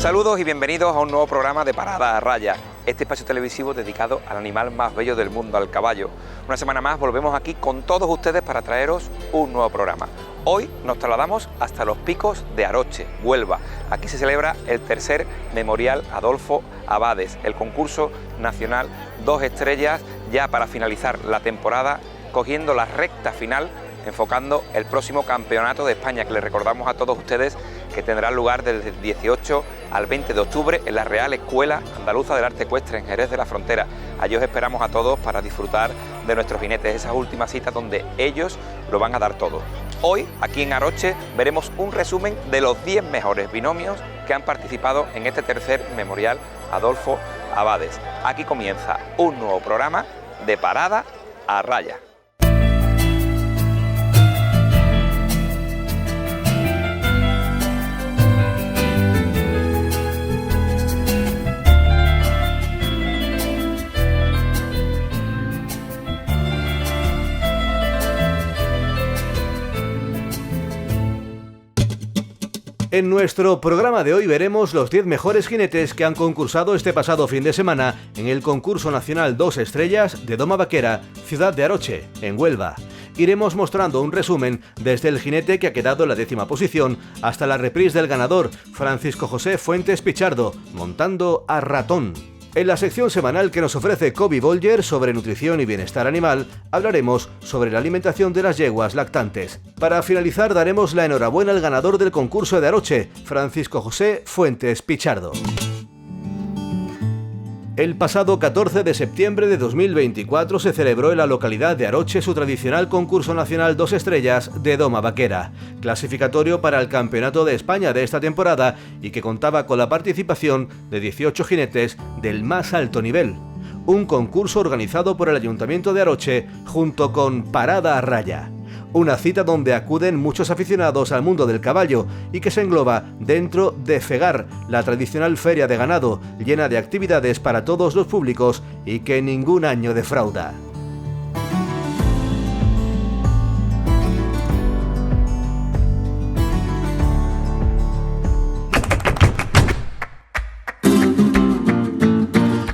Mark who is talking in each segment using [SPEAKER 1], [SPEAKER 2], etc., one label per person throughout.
[SPEAKER 1] Saludos y bienvenidos a un nuevo programa de Parada a Raya, este espacio televisivo dedicado al animal más bello del mundo, al caballo. Una semana más volvemos aquí con todos ustedes para traeros un nuevo programa. Hoy nos trasladamos hasta los Picos de Aroche, Huelva. Aquí se celebra el tercer Memorial Adolfo Abades, el concurso nacional 2 estrellas, ya para finalizar la temporada, cogiendo la recta final, enfocando el próximo Campeonato de España, que les recordamos a todos ustedes que tendrá lugar desde el 18 al 20 de octubre en la Real Escuela Andaluza del Arte Ecuestre en Jerez de la Frontera. Allí os esperamos a todos para disfrutar de nuestros jinetes, esas últimas citas donde ellos lo van a dar todo. Hoy, aquí en Aroche, veremos un resumen de los 10 mejores binomios que han participado en este tercer Memorial Adolfo Abades. Aquí comienza un nuevo programa de Parada a Raya.
[SPEAKER 2] En nuestro programa de hoy veremos los 10 mejores jinetes que han concursado este pasado fin de semana en el concurso nacional 2 estrellas de Doma Vaquera, ciudad de Aroche, en Huelva. Iremos mostrando un resumen desde el jinete que ha quedado en la 10ª posición hasta la reprise del ganador, Francisco José Fuentes Pichardo, montando a Ratón. En la sección semanal que nos ofrece Kobe Bolger sobre nutrición y bienestar animal, hablaremos sobre la alimentación de las yeguas lactantes. Para finalizar, daremos la enhorabuena al ganador del concurso de Aroche, Francisco José Fuentes Pichardo. El pasado 14 de septiembre de 2024 se celebró en la localidad de Aroche su tradicional concurso nacional 2 estrellas de Doma Vaquera, clasificatorio para el Campeonato de España de esta temporada y que contaba con la participación de 18 jinetes del más alto nivel. Un concurso organizado por el Ayuntamiento de Aroche junto con Parada a Raya. Una cita donde acuden muchos aficionados al mundo del caballo y que se engloba dentro de FEGAR, la tradicional feria de ganado, llena de actividades para todos los públicos y que ningún año defrauda.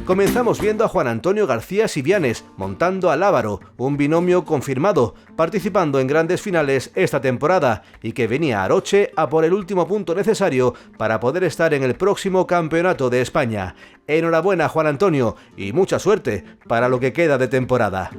[SPEAKER 2] Comenzamos viendo a Juan Antonio García Sivianes montando a Lábaro, un binomio confirmado, participando en grandes finales esta temporada y que venía a Aroche a por el último punto necesario para poder estar en el próximo Campeonato de España. Enhorabuena, Juan Antonio, y mucha suerte para lo que queda de temporada.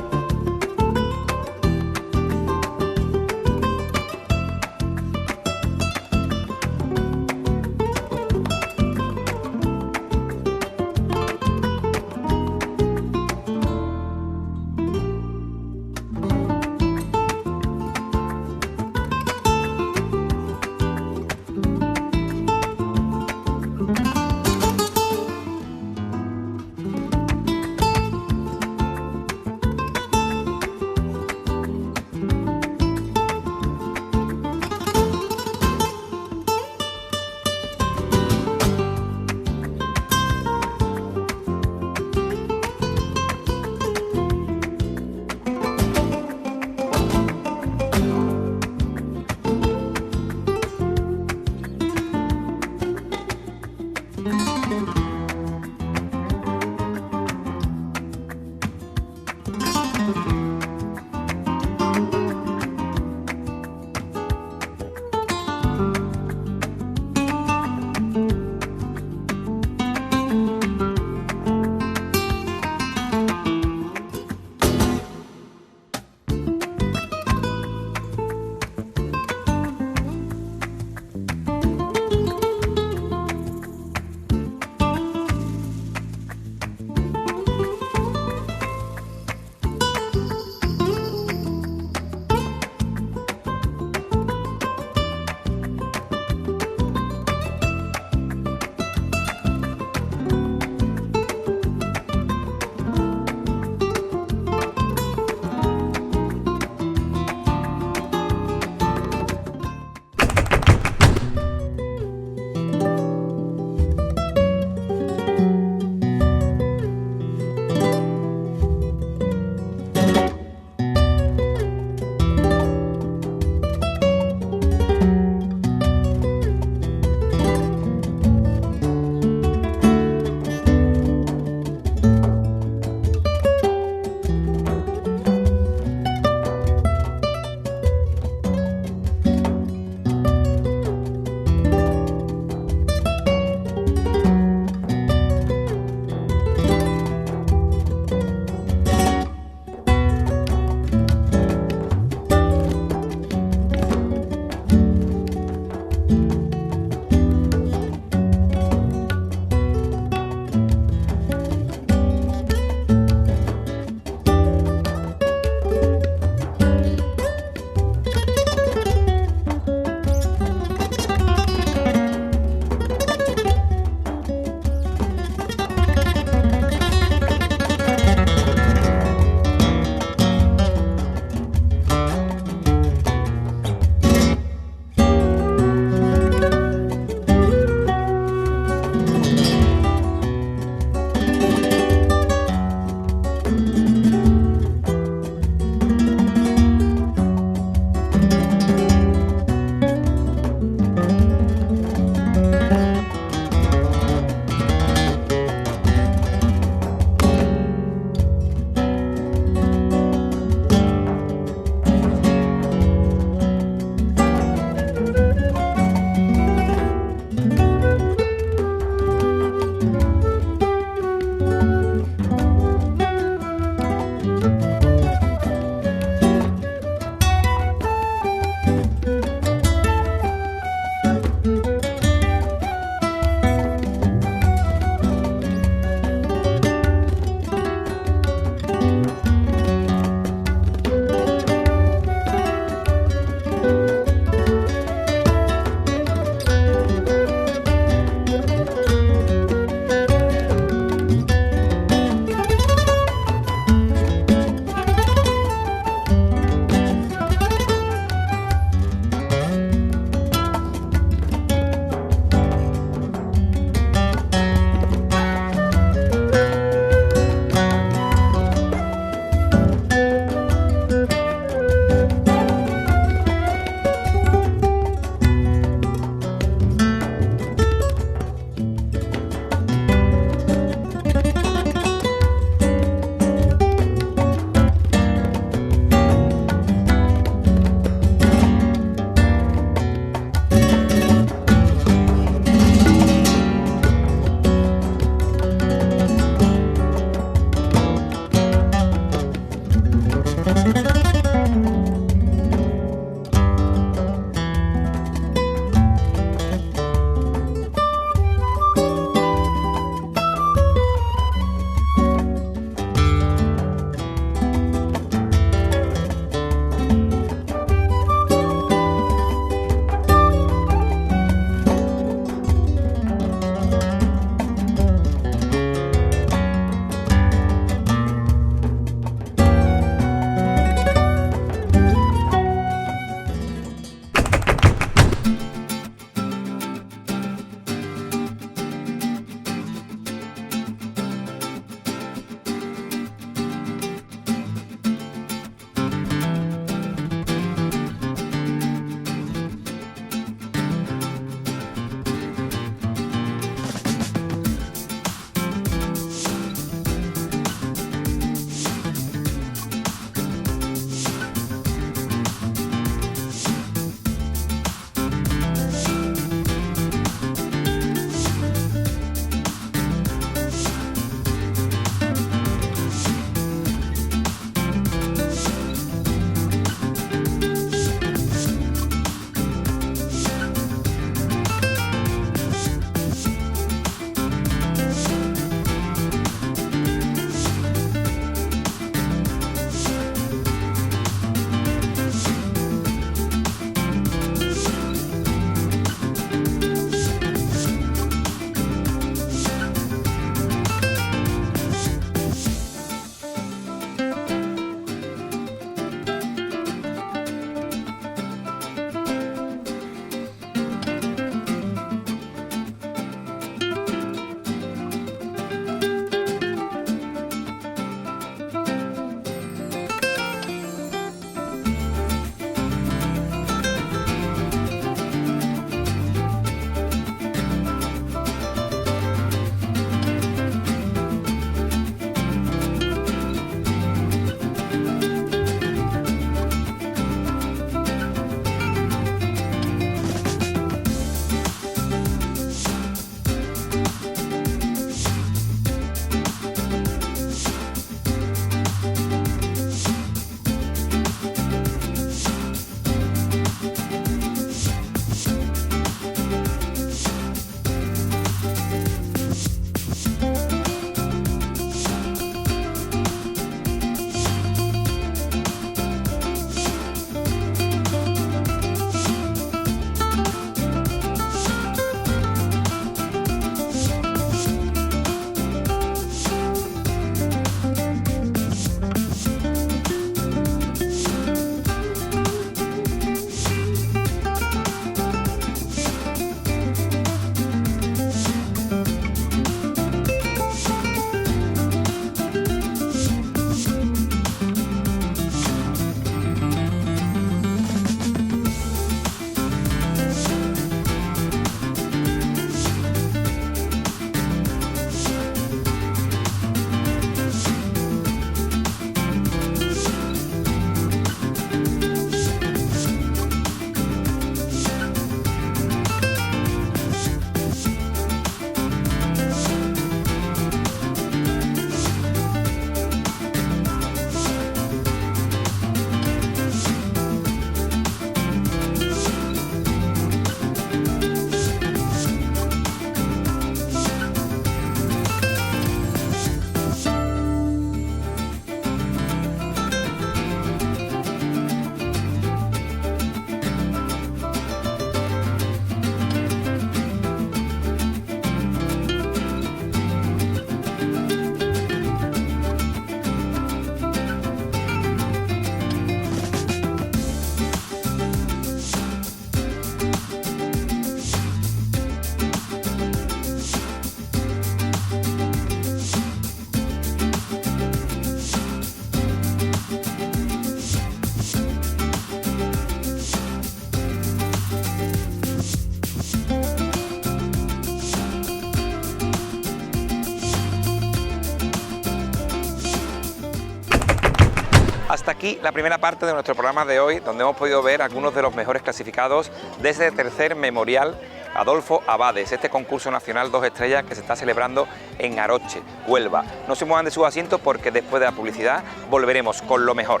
[SPEAKER 1] aquí la primera parte de nuestro programa de hoy, donde hemos podido ver algunos de los mejores clasificados de ese tercer memorial Adolfo Abades, este concurso nacional 2 estrellas que se está celebrando en Aroche, Huelva. No se muevan de sus asientos porque después de la publicidad volveremos con lo mejor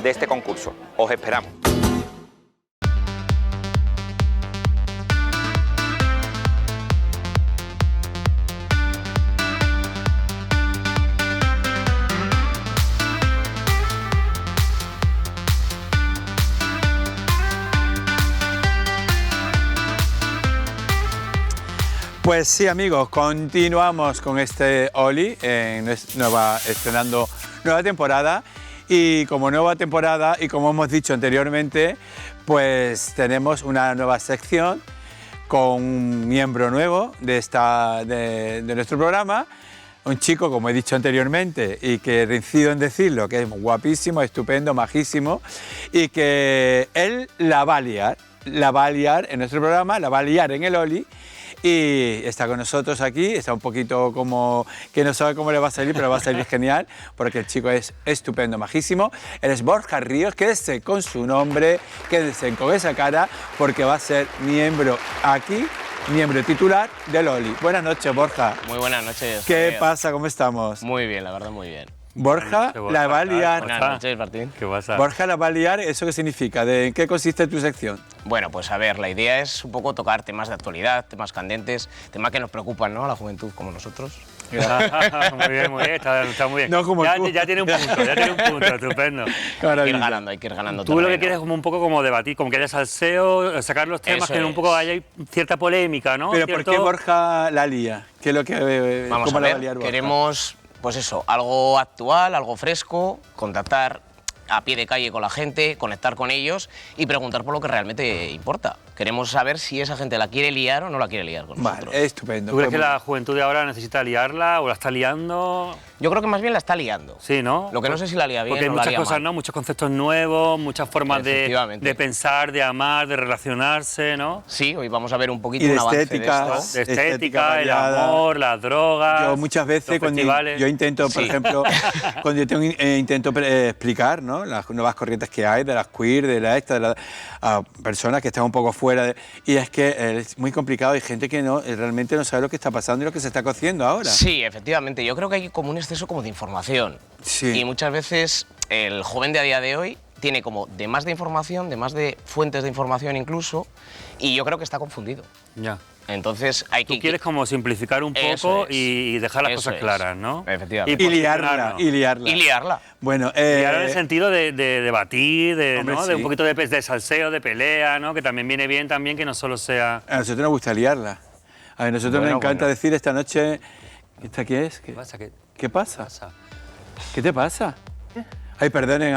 [SPEAKER 1] de este concurso. Os esperamos.
[SPEAKER 3] Pues sí, amigos, continuamos con este Oli, estrenando nueva temporada. Y como nueva temporada, y como hemos dicho anteriormente, pues tenemos una nueva sección con un miembro nuevo de nuestro programa. Un chico, como he dicho anteriormente, y que reincido en decirlo, que es guapísimo, estupendo, majísimo, y que él la va a liar en nuestro programa, la va a liar en el Oli. Y está con nosotros aquí, está un poquito como que no sabe cómo le va a salir, pero va a salir genial, porque el chico es estupendo, majísimo. Él es Borja Ríos, quédese con su nombre, quédese con esa cara, porque va a ser miembro aquí, miembro titular del Oli. Buenas noches, Borja.
[SPEAKER 4] Muy buenas noches.
[SPEAKER 3] ¿Qué pasa? ¿Cómo estamos?
[SPEAKER 4] Muy bien, la verdad, muy bien.
[SPEAKER 3] Borja la va a liar.
[SPEAKER 4] Buenas noches, Martín.
[SPEAKER 5] ¿Qué pasa?
[SPEAKER 3] Borja la va a liar, ¿eso qué significa? ¿En qué consiste tu sección?
[SPEAKER 4] Bueno, pues a ver, la idea es un poco tocar temas de actualidad, temas candentes, temas que nos preocupan, ¿no? A la juventud como nosotros.
[SPEAKER 5] Muy bien, está muy bien.
[SPEAKER 3] No como tú.
[SPEAKER 5] Ya tiene un punto, estupendo.
[SPEAKER 4] Hay que ir ganando.
[SPEAKER 5] Tú lo que quieres es como un poco como debatir, como que haya salseo, sacar los temas
[SPEAKER 4] Eso
[SPEAKER 5] que un poco haya cierta polémica, ¿no?
[SPEAKER 3] Pero ¿por qué Borja la lía? ¿Qué es lo que
[SPEAKER 4] Vamos
[SPEAKER 3] cómo
[SPEAKER 4] a
[SPEAKER 3] la va
[SPEAKER 4] ver,
[SPEAKER 3] a liar Borja?
[SPEAKER 4] queremos, pues eso, algo actual, algo fresco, contactar a pie de calle con la gente, conectar con ellos y preguntar por lo que realmente importa. Queremos saber si esa gente la quiere liar o no la quiere liar con nosotros.
[SPEAKER 3] Vale, estupendo.
[SPEAKER 5] ¿Tú crees que la juventud de ahora necesita liarla o la está liando?
[SPEAKER 4] Yo creo que más bien la está liando.
[SPEAKER 5] Sí, ¿no?
[SPEAKER 4] Lo que no sé si la lía bien
[SPEAKER 5] Porque hay
[SPEAKER 4] o la
[SPEAKER 5] muchas
[SPEAKER 4] lía
[SPEAKER 5] cosas,
[SPEAKER 4] mal.
[SPEAKER 5] ¿no? Muchos conceptos nuevos, muchas formas
[SPEAKER 4] Efectivamente.
[SPEAKER 5] de pensar, de amar, de relacionarse, ¿no?
[SPEAKER 4] Sí, hoy vamos a ver un poquito
[SPEAKER 3] Y de
[SPEAKER 4] un avance
[SPEAKER 3] estética.
[SPEAKER 4] de esto.
[SPEAKER 5] De estética, el
[SPEAKER 3] variada.
[SPEAKER 5] amor, las drogas.
[SPEAKER 3] Yo muchas veces
[SPEAKER 5] los
[SPEAKER 3] cuando
[SPEAKER 5] festivales.
[SPEAKER 3] yo intento, por
[SPEAKER 4] Sí.
[SPEAKER 3] ejemplo, cuando yo intento explicar, ¿no?, las nuevas corrientes que hay de las queer, de a personas que están un poco fuera, y es que es muy complicado, hay gente que realmente no sabe lo que está pasando y lo que se está cociendo ahora.
[SPEAKER 4] Sí, efectivamente. Yo creo que hay como un exceso como de información.
[SPEAKER 3] Sí.
[SPEAKER 4] Y muchas veces el joven de a día de hoy tiene como de más de información, de más de fuentes de información incluso, y yo creo que está confundido.
[SPEAKER 5] Ya.
[SPEAKER 4] Entonces hay que...
[SPEAKER 5] Tú quieres como simplificar un
[SPEAKER 4] Eso
[SPEAKER 5] poco
[SPEAKER 4] es.
[SPEAKER 5] y dejar las
[SPEAKER 4] Eso
[SPEAKER 5] cosas
[SPEAKER 4] es.
[SPEAKER 5] claras, ¿no?
[SPEAKER 4] Efectivamente.
[SPEAKER 3] Y liarla,
[SPEAKER 5] posicionarnos.
[SPEAKER 3] y liarla. Bueno,
[SPEAKER 5] Liarla en el sentido de debatir,
[SPEAKER 3] Hombre,
[SPEAKER 5] ¿no?
[SPEAKER 3] sí.
[SPEAKER 5] De un poquito de salseo, de pelea, ¿no? Que también viene bien también que no solo sea...
[SPEAKER 3] a nosotros nos gusta liarla. A nosotros nos encanta decir esta noche, ¿esta qué es?
[SPEAKER 5] ¿Qué pasa?
[SPEAKER 3] ¿Qué pasa? ¿Qué te pasa? Ay, perdonen,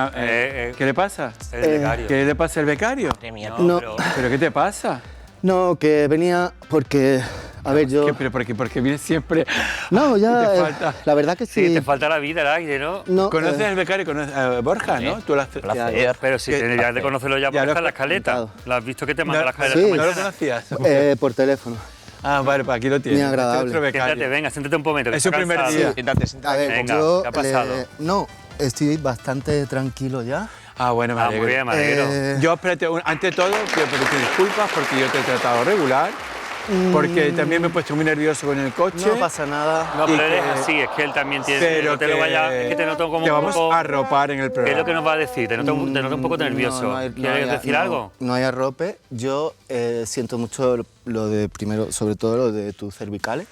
[SPEAKER 3] ¿qué le pasa?
[SPEAKER 5] El becario.
[SPEAKER 3] ¿Qué le pasa al becario?
[SPEAKER 4] Madre mía,
[SPEAKER 5] No,
[SPEAKER 6] No.
[SPEAKER 3] ¿Pero qué te pasa?
[SPEAKER 6] No, que venía porque, a ver, yo...
[SPEAKER 3] ¿Pero porque vienes siempre?
[SPEAKER 6] No,
[SPEAKER 3] ¿Qué
[SPEAKER 6] ya,
[SPEAKER 3] te falta?
[SPEAKER 6] la verdad que sí.
[SPEAKER 5] Sí, te falta la vida, el aire, ¿no?
[SPEAKER 6] No,
[SPEAKER 3] ¿Conoces al becario? ¿Conoces a Borja, no? Tú lo has...
[SPEAKER 4] placer.
[SPEAKER 5] Pero si
[SPEAKER 3] ¿Qué?
[SPEAKER 5] tendrías de conocerlo ya
[SPEAKER 3] Ya
[SPEAKER 5] porque
[SPEAKER 3] lo
[SPEAKER 5] está en la
[SPEAKER 3] has
[SPEAKER 5] escaleta.
[SPEAKER 6] comentado.
[SPEAKER 5] ¿Lo has visto que te manda la escaleta
[SPEAKER 6] Sí.
[SPEAKER 5] esta
[SPEAKER 3] ¿No lo
[SPEAKER 5] mañana?
[SPEAKER 3] conocías?
[SPEAKER 6] por teléfono.
[SPEAKER 3] Ah, vale, pues aquí lo tienes.
[SPEAKER 6] Muy agradable.
[SPEAKER 3] Este es otro becario.
[SPEAKER 5] Siéntate, venga, siéntate un momento. que
[SPEAKER 3] Es su
[SPEAKER 5] está
[SPEAKER 3] primer
[SPEAKER 5] cansado.
[SPEAKER 3] día.
[SPEAKER 4] Siéntate,
[SPEAKER 6] A
[SPEAKER 4] siéntate.
[SPEAKER 6] ver,
[SPEAKER 5] Venga,
[SPEAKER 6] yo...
[SPEAKER 5] ¿qué ha pasado?
[SPEAKER 6] no, estoy bastante tranquilo ya.
[SPEAKER 3] Ah, bueno, me
[SPEAKER 5] Ah,
[SPEAKER 3] alegro.
[SPEAKER 5] muy bien, me alegro.
[SPEAKER 3] Yo, espérate, ante todo, quiero pedirte disculpas porque yo te he tratado regular, porque también me he puesto muy nervioso con el coche.
[SPEAKER 6] No pasa nada.
[SPEAKER 5] No,
[SPEAKER 3] y
[SPEAKER 5] pero él es
[SPEAKER 3] que-
[SPEAKER 5] así, es que él también tiene...
[SPEAKER 3] Pero
[SPEAKER 5] no te lo vaya, es que te noto como
[SPEAKER 3] te
[SPEAKER 5] un
[SPEAKER 3] vamos
[SPEAKER 5] poco...
[SPEAKER 3] a arropar en el
[SPEAKER 5] ¿Qué
[SPEAKER 3] programa.
[SPEAKER 5] es lo que nos va a decir? Te noto un poco nervioso. ¿Quieres decir algo?
[SPEAKER 6] No hay arrope. Yo siento mucho lo de, primero, sobre todo lo de tus cervicales.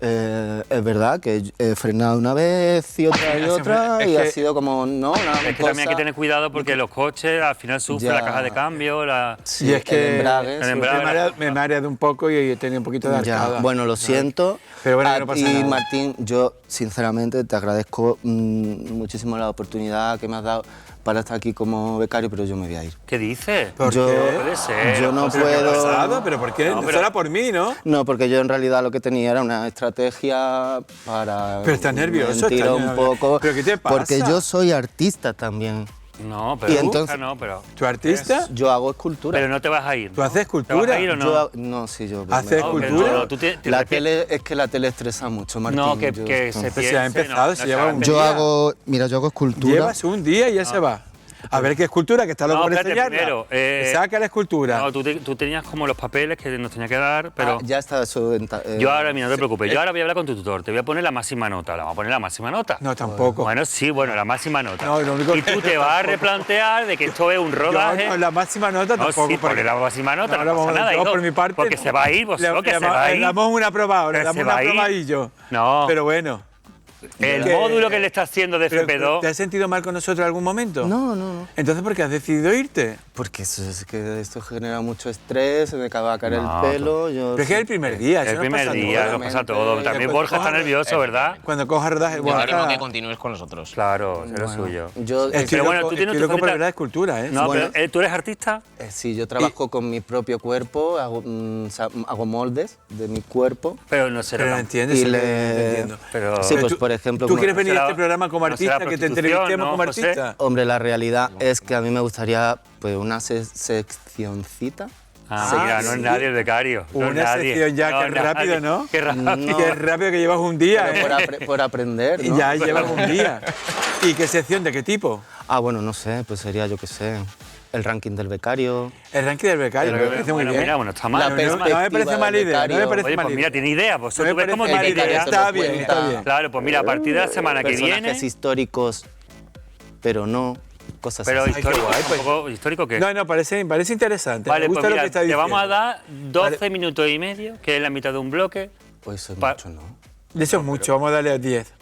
[SPEAKER 6] Es verdad que he frenado una vez y otra y otra
[SPEAKER 3] Es
[SPEAKER 6] y
[SPEAKER 3] que-
[SPEAKER 6] ha sido como, no, una
[SPEAKER 5] Es que también hay que tener cuidado porque los coches al final sufren
[SPEAKER 6] Ya.
[SPEAKER 5] la caja de cambio, la...
[SPEAKER 6] Sí,
[SPEAKER 3] Y es que
[SPEAKER 6] el embrague,
[SPEAKER 5] el
[SPEAKER 6] sí.
[SPEAKER 5] embrague.
[SPEAKER 3] me he mareado un poco y he tenido un poquito de
[SPEAKER 6] Ya,
[SPEAKER 3] arcada.
[SPEAKER 6] bueno, lo siento.
[SPEAKER 3] Pero bueno, que no pasa
[SPEAKER 6] y
[SPEAKER 3] nada.
[SPEAKER 6] Martín, yo sinceramente te agradezco muchísimo la oportunidad que me has dado para estar aquí como becario, pero yo me voy a ir.
[SPEAKER 5] ¿Qué dices?
[SPEAKER 3] ¿Por
[SPEAKER 6] yo,
[SPEAKER 3] qué?
[SPEAKER 5] No puede ser.
[SPEAKER 6] yo no
[SPEAKER 5] José, ¿qué ha
[SPEAKER 6] puedo...
[SPEAKER 3] ¿Pasado? ¿Pero por qué?
[SPEAKER 5] No,
[SPEAKER 3] No,
[SPEAKER 5] pero-
[SPEAKER 3] será por mí, ¿no?
[SPEAKER 6] No, porque yo en realidad lo que tenía era una estrategia para...
[SPEAKER 3] Pero estás nervioso,
[SPEAKER 6] mentir
[SPEAKER 3] estás
[SPEAKER 6] un
[SPEAKER 3] nervioso.
[SPEAKER 6] poco.
[SPEAKER 3] ¿Pero qué te pasa?
[SPEAKER 6] Porque yo soy artista también.
[SPEAKER 5] No, pero
[SPEAKER 6] Y entonces-
[SPEAKER 5] no, pero...
[SPEAKER 3] ¿Tu artista?
[SPEAKER 6] Yo hago escultura.
[SPEAKER 5] Pero no te vas a ir.
[SPEAKER 3] ¿Tú haces
[SPEAKER 5] ¿Te
[SPEAKER 3] escultura?
[SPEAKER 5] vas a ir o no?
[SPEAKER 6] No, sí, yo...
[SPEAKER 3] ¿Haces
[SPEAKER 5] No, que
[SPEAKER 3] escultura?
[SPEAKER 5] no, tú te
[SPEAKER 6] La
[SPEAKER 5] refieres-
[SPEAKER 6] tele, es que la tele estresa mucho, Martín.
[SPEAKER 5] No, que
[SPEAKER 6] yo
[SPEAKER 5] se
[SPEAKER 6] esto-
[SPEAKER 3] Pues si
[SPEAKER 5] piense,
[SPEAKER 3] ha empezado, se lleva un-
[SPEAKER 6] Yo
[SPEAKER 3] día.
[SPEAKER 6] hago, mira, yo hago escultura.
[SPEAKER 3] Llevas un día y ya se va. A ver qué escultura, que está loco
[SPEAKER 5] No,
[SPEAKER 3] por
[SPEAKER 5] espérate,
[SPEAKER 3] enseñarla.
[SPEAKER 5] primero,
[SPEAKER 3] Saca la escultura.
[SPEAKER 5] No, tú tenías como los papeles que nos tenía que dar, pero...
[SPEAKER 6] Ah, ya está eso.
[SPEAKER 5] Yo ahora, mira, no te preocupes, yo ahora voy a hablar con tu tutor, te voy a poner la máxima nota, la vamos a poner la máxima nota.
[SPEAKER 3] No, tampoco.
[SPEAKER 5] Bueno, sí, bueno, la máxima nota.
[SPEAKER 3] No, lo único
[SPEAKER 5] y
[SPEAKER 3] que-
[SPEAKER 5] tú te vas a replantear de que esto es un rodaje.
[SPEAKER 3] No, la máxima nota
[SPEAKER 5] No,
[SPEAKER 3] tampoco.
[SPEAKER 5] sí, porque la máxima nota no,
[SPEAKER 3] la
[SPEAKER 5] pasa
[SPEAKER 3] vamos-
[SPEAKER 5] nada.
[SPEAKER 3] yo
[SPEAKER 5] hijo,
[SPEAKER 3] por mi parte,
[SPEAKER 5] porque
[SPEAKER 3] no.
[SPEAKER 5] se va a ir, vosotros, que se va a
[SPEAKER 3] Le
[SPEAKER 5] ir.
[SPEAKER 3] damos un aprobado, le
[SPEAKER 5] Que
[SPEAKER 3] damos
[SPEAKER 5] se
[SPEAKER 3] un
[SPEAKER 5] va a ir.
[SPEAKER 3] aprobadillo.
[SPEAKER 5] No.
[SPEAKER 3] Pero bueno.
[SPEAKER 5] El
[SPEAKER 3] que-
[SPEAKER 5] módulo que le está haciendo de
[SPEAKER 3] Pero,
[SPEAKER 5] FP2...
[SPEAKER 3] ¿te has sentido mal con nosotros en algún momento?
[SPEAKER 6] No.
[SPEAKER 3] Entonces, ¿por qué has decidido irte?
[SPEAKER 6] Porque eso es que esto genera mucho estrés, se me acaba de caer
[SPEAKER 5] No,
[SPEAKER 6] el pelo. Yo,
[SPEAKER 3] Pero es que es el primer día. eso
[SPEAKER 5] el
[SPEAKER 3] nos
[SPEAKER 5] primer
[SPEAKER 3] pasa a
[SPEAKER 5] día,
[SPEAKER 3] todos.
[SPEAKER 5] nos pasa todo.
[SPEAKER 6] obviamente.
[SPEAKER 5] También
[SPEAKER 3] Después
[SPEAKER 5] Borja está
[SPEAKER 3] coja-
[SPEAKER 5] nervioso, ¿verdad?
[SPEAKER 3] Cuando cojas rodaje,
[SPEAKER 4] Yo
[SPEAKER 3] bueno,
[SPEAKER 4] animo
[SPEAKER 3] claro.
[SPEAKER 4] que continúes con nosotros.
[SPEAKER 5] Claro, es lo suyo.
[SPEAKER 6] Yo,
[SPEAKER 3] Estoy
[SPEAKER 5] Pero bueno,
[SPEAKER 3] loco,
[SPEAKER 5] tú tienes
[SPEAKER 3] estoy
[SPEAKER 5] tu
[SPEAKER 3] loco por
[SPEAKER 5] faceta-
[SPEAKER 3] ver la escultura, ¿eh?
[SPEAKER 5] No,
[SPEAKER 6] Bueno.
[SPEAKER 5] pero ¿tú eres artista?
[SPEAKER 6] sí, yo trabajo con mi propio cuerpo, hago moldes de mi cuerpo.
[SPEAKER 5] Pero no será...
[SPEAKER 3] Pero no
[SPEAKER 5] tan-
[SPEAKER 3] entiendes,
[SPEAKER 6] Y
[SPEAKER 3] sí,
[SPEAKER 6] le-
[SPEAKER 3] te entiendo.
[SPEAKER 5] Pero...
[SPEAKER 6] Sí, pues
[SPEAKER 3] tú-
[SPEAKER 6] por ejemplo...
[SPEAKER 3] ¿Tú
[SPEAKER 6] como-
[SPEAKER 3] quieres venir a
[SPEAKER 5] será-
[SPEAKER 3] este programa como
[SPEAKER 5] no será
[SPEAKER 3] artista, que te
[SPEAKER 5] prostitución,
[SPEAKER 3] entrevistemos
[SPEAKER 5] ¿no,
[SPEAKER 3] como
[SPEAKER 5] José?
[SPEAKER 3] artista?
[SPEAKER 6] Hombre, la realidad es que a mí me gustaría pues una seccioncita.
[SPEAKER 5] Mira, no es nadie el becario. No es
[SPEAKER 3] Una
[SPEAKER 5] nadie.
[SPEAKER 3] sección ya,
[SPEAKER 5] No,
[SPEAKER 3] qué rápido,
[SPEAKER 5] nadie.
[SPEAKER 3] ¿no?
[SPEAKER 5] Qué rápido.
[SPEAKER 6] No.
[SPEAKER 3] Qué rápido que llevas un día,
[SPEAKER 6] Pero
[SPEAKER 3] ¿eh?
[SPEAKER 6] por aprender,
[SPEAKER 3] Y
[SPEAKER 6] ¿no?
[SPEAKER 3] ya llevas un día. ¿Y qué sección? ¿De qué tipo?
[SPEAKER 6] Ah, bueno, no sé, pues sería, yo qué sé, el ranking del becario.
[SPEAKER 3] El ranking del becario, me parece muy
[SPEAKER 5] Bueno,
[SPEAKER 3] bien.
[SPEAKER 5] mira, bueno, está
[SPEAKER 6] La
[SPEAKER 5] mal.
[SPEAKER 3] No, no me parece
[SPEAKER 6] perspectiva
[SPEAKER 3] mala
[SPEAKER 6] del
[SPEAKER 3] idea, no me
[SPEAKER 6] becario.
[SPEAKER 3] parece
[SPEAKER 5] Oye,
[SPEAKER 3] mala
[SPEAKER 5] pues
[SPEAKER 3] idea.
[SPEAKER 5] mira, tiene idea. Pues
[SPEAKER 3] No me
[SPEAKER 5] tú ves
[SPEAKER 3] parece
[SPEAKER 5] cómo
[SPEAKER 3] mala
[SPEAKER 5] tiene
[SPEAKER 3] idea.
[SPEAKER 5] idea.
[SPEAKER 6] se
[SPEAKER 3] Está
[SPEAKER 6] lo
[SPEAKER 3] bien,
[SPEAKER 6] cuenta.
[SPEAKER 3] está bien.
[SPEAKER 5] Claro, pues mira, a partir de la semana que viene...
[SPEAKER 6] Personajes históricos, pero no cosas
[SPEAKER 5] Pero
[SPEAKER 6] así.
[SPEAKER 5] histórico,
[SPEAKER 3] guay, pues.
[SPEAKER 5] un poco histórico que...
[SPEAKER 3] No, parece interesante.
[SPEAKER 5] Vale,
[SPEAKER 3] me gusta
[SPEAKER 5] pues
[SPEAKER 3] lo
[SPEAKER 5] mira,
[SPEAKER 3] que está
[SPEAKER 5] te
[SPEAKER 3] diciendo.
[SPEAKER 5] vamos a dar 12
[SPEAKER 3] Vale.
[SPEAKER 5] minutos y medio, que es la mitad de un bloque.
[SPEAKER 6] Pues eso es
[SPEAKER 5] Pa-
[SPEAKER 6] mucho, ¿no?
[SPEAKER 3] Eso es mucho, vamos a darle a 10.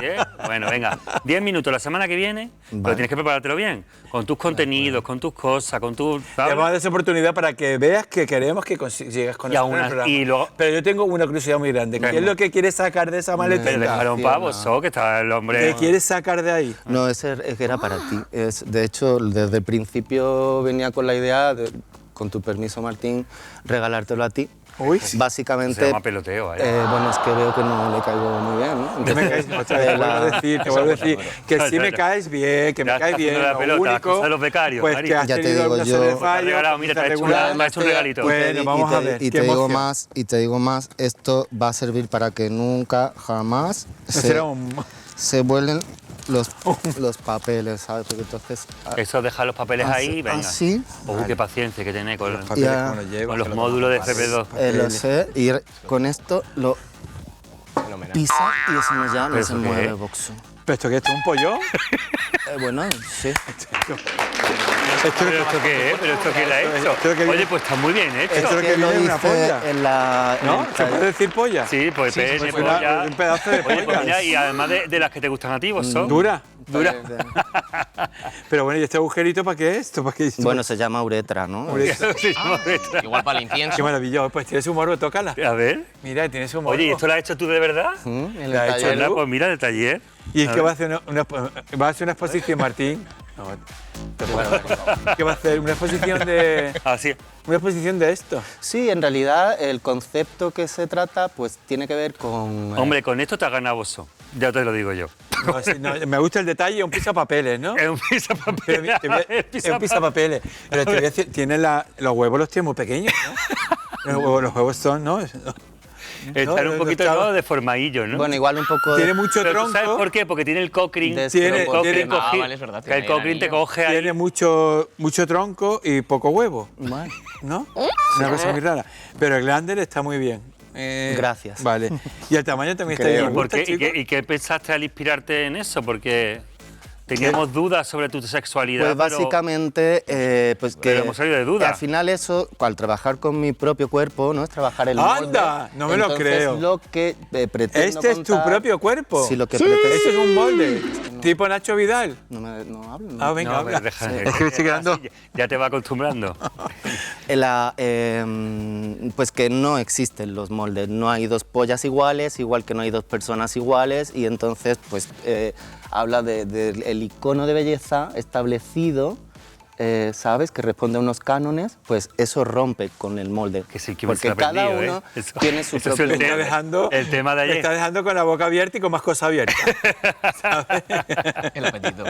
[SPEAKER 5] 10. Bueno, venga, 10 minutos la semana que viene, pero
[SPEAKER 6] Vale.
[SPEAKER 5] tienes que preparártelo bien, con tus contenidos, con tus cosas, con tus...
[SPEAKER 3] Te
[SPEAKER 5] ¿sabes?
[SPEAKER 3] vamos a dar esa oportunidad para que veas que queremos que llegas con
[SPEAKER 5] Y
[SPEAKER 3] eso
[SPEAKER 5] aún
[SPEAKER 3] en el
[SPEAKER 5] así-
[SPEAKER 3] programa.
[SPEAKER 5] y luego-
[SPEAKER 3] Pero yo tengo una curiosidad muy grande. ¿Qué es lo que quieres sacar de esa
[SPEAKER 5] Pero
[SPEAKER 3] maletita?
[SPEAKER 5] dejar un pavo, que está el hombre...
[SPEAKER 3] ¿Qué quieres sacar de ahí?
[SPEAKER 6] No, ese es que era para ti. De hecho, desde el principio venía con la idea, con tu permiso, Martín, regalártelo a ti.
[SPEAKER 3] Uy,
[SPEAKER 6] Básicamente,
[SPEAKER 5] Se llama peloteo, ¿vale?
[SPEAKER 6] bueno, es que veo que no le caigo muy bien, ¿no?
[SPEAKER 3] Te me caes, otra vez, te vuelvo a decir, te vuelvo a decir que sí me caes bien, que
[SPEAKER 5] Ya
[SPEAKER 3] me caes
[SPEAKER 5] está
[SPEAKER 3] bien.
[SPEAKER 5] haciendo la
[SPEAKER 3] Lo
[SPEAKER 5] pelota, las
[SPEAKER 3] único,
[SPEAKER 5] cosas de los becarios,
[SPEAKER 3] pues
[SPEAKER 5] Mari.
[SPEAKER 3] que has
[SPEAKER 6] Ya te
[SPEAKER 3] tenido
[SPEAKER 6] digo
[SPEAKER 3] una
[SPEAKER 6] yo-
[SPEAKER 3] serie de
[SPEAKER 6] Te
[SPEAKER 5] has
[SPEAKER 3] fallos,
[SPEAKER 5] regalado, mira, te ha hecho
[SPEAKER 3] regular.
[SPEAKER 5] me ha hecho un regalito.
[SPEAKER 3] Bueno, vamos a ver.
[SPEAKER 6] Y
[SPEAKER 3] qué
[SPEAKER 6] te digo
[SPEAKER 3] emoción.
[SPEAKER 6] más, esto va a servir para que nunca, jamás
[SPEAKER 3] Será un-
[SPEAKER 6] se vuelen los papeles, ¿sabes? Porque entonces...
[SPEAKER 5] Eso, deja los papeles ahí, venga.
[SPEAKER 6] Así,
[SPEAKER 5] Qué paciencia que tenéis con,
[SPEAKER 3] Papeles,
[SPEAKER 6] Ya.
[SPEAKER 3] cómo los llevas,
[SPEAKER 5] con los
[SPEAKER 3] que lo
[SPEAKER 5] módulos de
[SPEAKER 3] tomas.
[SPEAKER 5] FP2.
[SPEAKER 6] lo sé, y con esto lo
[SPEAKER 4] Fenomenal.
[SPEAKER 6] pisa y eso no ya
[SPEAKER 5] ¿Pero
[SPEAKER 6] no
[SPEAKER 5] eso
[SPEAKER 6] se
[SPEAKER 5] qué
[SPEAKER 6] mueve
[SPEAKER 5] es?
[SPEAKER 6] el boxo.
[SPEAKER 3] ¿Pero esto qué es? ¿Esto un pollo?
[SPEAKER 6] Bueno, sí.
[SPEAKER 3] Esto
[SPEAKER 5] ¿Pero esto qué es? ¿Pero esto quién lo ha hecho?
[SPEAKER 3] Esto que viene-
[SPEAKER 5] Oye, pues está muy bien hecho.
[SPEAKER 3] Esto que viene en una polla.
[SPEAKER 6] en la... en
[SPEAKER 3] ¿No?
[SPEAKER 6] el
[SPEAKER 3] ¿Se puede decir polla?
[SPEAKER 5] Sí, pues pene,
[SPEAKER 3] pues
[SPEAKER 5] polla.
[SPEAKER 3] un pedazo de
[SPEAKER 5] Oye, pues
[SPEAKER 3] polla.
[SPEAKER 5] mira, y además de las que te gustan a ti, vos sos.
[SPEAKER 3] Dura.
[SPEAKER 5] Dura.
[SPEAKER 3] Pero bueno, ¿y este agujerito para qué es esto? ¿Para qué es esto?
[SPEAKER 6] Bueno, se llama uretra, ¿no?
[SPEAKER 5] Sí, detrás.
[SPEAKER 4] Igual para el
[SPEAKER 3] Qué
[SPEAKER 4] incienso.
[SPEAKER 3] maravilloso. Pues tienes un morbo, tócala.
[SPEAKER 5] A ver.
[SPEAKER 3] Mira, tienes un morbo.
[SPEAKER 5] Oye, ¿y esto lo has hecho tú de verdad?
[SPEAKER 6] En el
[SPEAKER 3] La ha hecho
[SPEAKER 6] taller.
[SPEAKER 5] Anda, pues mira, de taller.
[SPEAKER 3] Y es
[SPEAKER 5] A
[SPEAKER 3] que
[SPEAKER 5] ver.
[SPEAKER 3] va a hacer va a hacer una exposición, Martín. No, ¿qué va a hacer? Una exposición de...
[SPEAKER 5] Así.
[SPEAKER 3] Una exposición de esto.
[SPEAKER 6] Sí, en realidad el concepto que se trata pues tiene que ver con...
[SPEAKER 5] Hombre, con esto te has ganado vos. Ya te lo digo yo.
[SPEAKER 3] No, sí, no, me gusta el detalle, un pisapapeles, ¿no?
[SPEAKER 5] Es un pisapapeles.
[SPEAKER 3] Pero te voy a- es un pisapapeles. Pero te voy a decir, tiene los huevos los tiene muy pequeños, ¿no? Los huevos son, ¿no?
[SPEAKER 5] Están un poquito
[SPEAKER 3] está-
[SPEAKER 5] ¿no? deformadillos, ¿no?
[SPEAKER 6] Bueno, igual un poco...
[SPEAKER 3] Tiene mucho
[SPEAKER 5] Pero ¿tú ¿sabes
[SPEAKER 3] tronco,
[SPEAKER 5] por qué? Porque tiene el cochrane.
[SPEAKER 6] Tiene-
[SPEAKER 5] el cochrane
[SPEAKER 3] tiene-
[SPEAKER 5] cogi-
[SPEAKER 4] vale, es verdad,
[SPEAKER 5] que el
[SPEAKER 4] tiene ahí el
[SPEAKER 5] cochrane te
[SPEAKER 4] anillo.
[SPEAKER 5] coge ahí.
[SPEAKER 3] tiene mucho tronco y poco huevo,
[SPEAKER 6] Bueno,
[SPEAKER 3] ¿no? Una cosa muy rara. Pero el Glander está muy bien.
[SPEAKER 6] Gracias.
[SPEAKER 3] Vale. Y el tamaño también está
[SPEAKER 6] Creo.
[SPEAKER 3] bien.
[SPEAKER 5] ¿Y, por qué, y qué pensaste al inspirarte en eso? Porque teníamos dudas sobre tu sexualidad.
[SPEAKER 6] pues
[SPEAKER 5] pero-
[SPEAKER 6] básicamente, pues que...
[SPEAKER 5] pero hemos salido de duda.
[SPEAKER 6] que al final eso, al trabajar con mi propio cuerpo, ¿no? Es trabajar el molde.
[SPEAKER 3] ¡Anda! No me lo
[SPEAKER 6] Entonces,
[SPEAKER 3] creo.
[SPEAKER 6] lo que pretendo
[SPEAKER 3] Este es tu
[SPEAKER 6] contar-
[SPEAKER 3] propio cuerpo.
[SPEAKER 6] Sí, lo que pretendo...
[SPEAKER 3] Este es un molde. Tipo Nacho Vidal.
[SPEAKER 6] No hablo. ¿no?
[SPEAKER 3] Ah, venga,
[SPEAKER 5] No,
[SPEAKER 3] habla.
[SPEAKER 5] pero deja-
[SPEAKER 3] Es que estoy quedando...
[SPEAKER 5] así, ya te va acostumbrando.
[SPEAKER 6] Pues que no existen los moldes, no hay dos pollas iguales, igual que no hay dos personas iguales, y entonces pues habla del icono de belleza establecido ¿sabes? Que responde a unos cánones, pues eso rompe con el molde.
[SPEAKER 5] Que sí, que
[SPEAKER 6] porque
[SPEAKER 5] me
[SPEAKER 6] cada
[SPEAKER 5] aprendido,
[SPEAKER 6] uno
[SPEAKER 5] Eso-
[SPEAKER 6] tiene su
[SPEAKER 5] eso es
[SPEAKER 6] propio
[SPEAKER 5] el tema,
[SPEAKER 6] molde.
[SPEAKER 5] el tema de
[SPEAKER 3] Me
[SPEAKER 5] ayer.
[SPEAKER 3] está dejando con la boca abierta y con más cosas abiertas.
[SPEAKER 4] El apetito.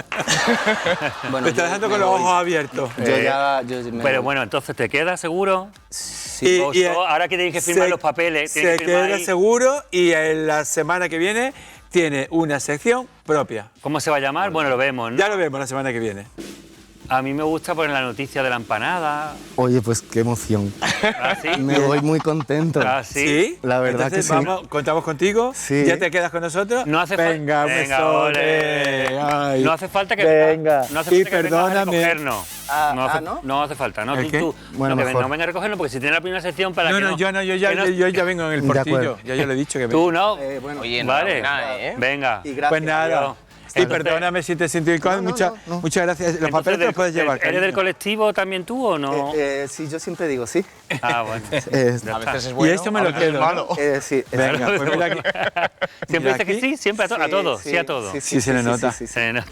[SPEAKER 6] Bueno,
[SPEAKER 3] Me está
[SPEAKER 6] yo
[SPEAKER 3] dejando
[SPEAKER 6] me
[SPEAKER 3] con los
[SPEAKER 6] voy.
[SPEAKER 3] ojos abiertos.
[SPEAKER 6] Yo me
[SPEAKER 5] Pero
[SPEAKER 6] voy.
[SPEAKER 5] bueno, entonces, ¿te quedas seguro?
[SPEAKER 6] Sí.
[SPEAKER 5] Ahora que tenéis que firmar los papeles, tenéis
[SPEAKER 3] Se
[SPEAKER 5] que firmar
[SPEAKER 3] queda
[SPEAKER 5] ahí.
[SPEAKER 3] seguro y en la semana que viene tiene una sección propia.
[SPEAKER 5] ¿Cómo se va a llamar? Bueno, lo vemos, ¿no?
[SPEAKER 3] Ya lo vemos la semana que viene.
[SPEAKER 5] A mí me gusta poner la noticia de la empanada.
[SPEAKER 6] Oye, pues qué emoción.
[SPEAKER 5] ¿Ah, sí?
[SPEAKER 6] Me voy muy contento.
[SPEAKER 5] ¿Ah, sí?
[SPEAKER 6] La verdad
[SPEAKER 3] Entonces,
[SPEAKER 6] que sí.
[SPEAKER 3] vamos, contamos contigo.
[SPEAKER 6] Sí.
[SPEAKER 3] ¿Ya te quedas con nosotros?
[SPEAKER 5] No hace falta.
[SPEAKER 3] Venga,
[SPEAKER 5] ole.
[SPEAKER 3] Ay.
[SPEAKER 5] No hace falta que
[SPEAKER 3] Venga.
[SPEAKER 5] no hace
[SPEAKER 3] Y
[SPEAKER 5] falta que vengas a
[SPEAKER 3] perdóname.
[SPEAKER 5] recogernos.
[SPEAKER 6] Ah,
[SPEAKER 5] no, hace,
[SPEAKER 6] ¿no?
[SPEAKER 5] no hace falta, no.
[SPEAKER 3] ¿El qué?
[SPEAKER 6] Bueno,
[SPEAKER 5] no,
[SPEAKER 6] mejor.
[SPEAKER 5] no venga a recogernos porque si tienes la primera sección para
[SPEAKER 3] No,
[SPEAKER 5] que
[SPEAKER 3] no, yo ya vengo en el
[SPEAKER 6] De
[SPEAKER 3] portillo.
[SPEAKER 6] acuerdo.
[SPEAKER 3] Ya yo le he dicho que vengo.
[SPEAKER 5] Tú no.
[SPEAKER 6] Bueno,
[SPEAKER 4] Oye,
[SPEAKER 5] Vale.
[SPEAKER 4] enhorabuena, ¿eh?
[SPEAKER 5] Venga.
[SPEAKER 6] y gracias.
[SPEAKER 3] Pues nada.
[SPEAKER 5] Adiós.
[SPEAKER 3] Sí,
[SPEAKER 5] Entonces-
[SPEAKER 3] perdóname si te siento incómodo.
[SPEAKER 6] No,
[SPEAKER 3] muchas,
[SPEAKER 6] no.
[SPEAKER 3] muchas gracias. Los
[SPEAKER 5] Entonces,
[SPEAKER 3] papeles te los puedes llevar.
[SPEAKER 5] ¿Eres del
[SPEAKER 3] cariño.
[SPEAKER 5] colectivo también tú o no?
[SPEAKER 6] Sí, yo siempre digo sí.
[SPEAKER 5] Ah, bueno.
[SPEAKER 4] A veces es bueno.
[SPEAKER 3] Y esto me
[SPEAKER 4] a
[SPEAKER 3] lo
[SPEAKER 4] veces es
[SPEAKER 3] quedo.
[SPEAKER 4] malo.
[SPEAKER 3] ¿no?
[SPEAKER 6] Sí.
[SPEAKER 3] Venga, pues mira aquí.
[SPEAKER 5] Siempre
[SPEAKER 3] Mira
[SPEAKER 5] dice que
[SPEAKER 3] aquí.
[SPEAKER 5] sí, siempre a todo, sí a todo.
[SPEAKER 3] Sí, se le nota.
[SPEAKER 6] Sí, sí.
[SPEAKER 5] No.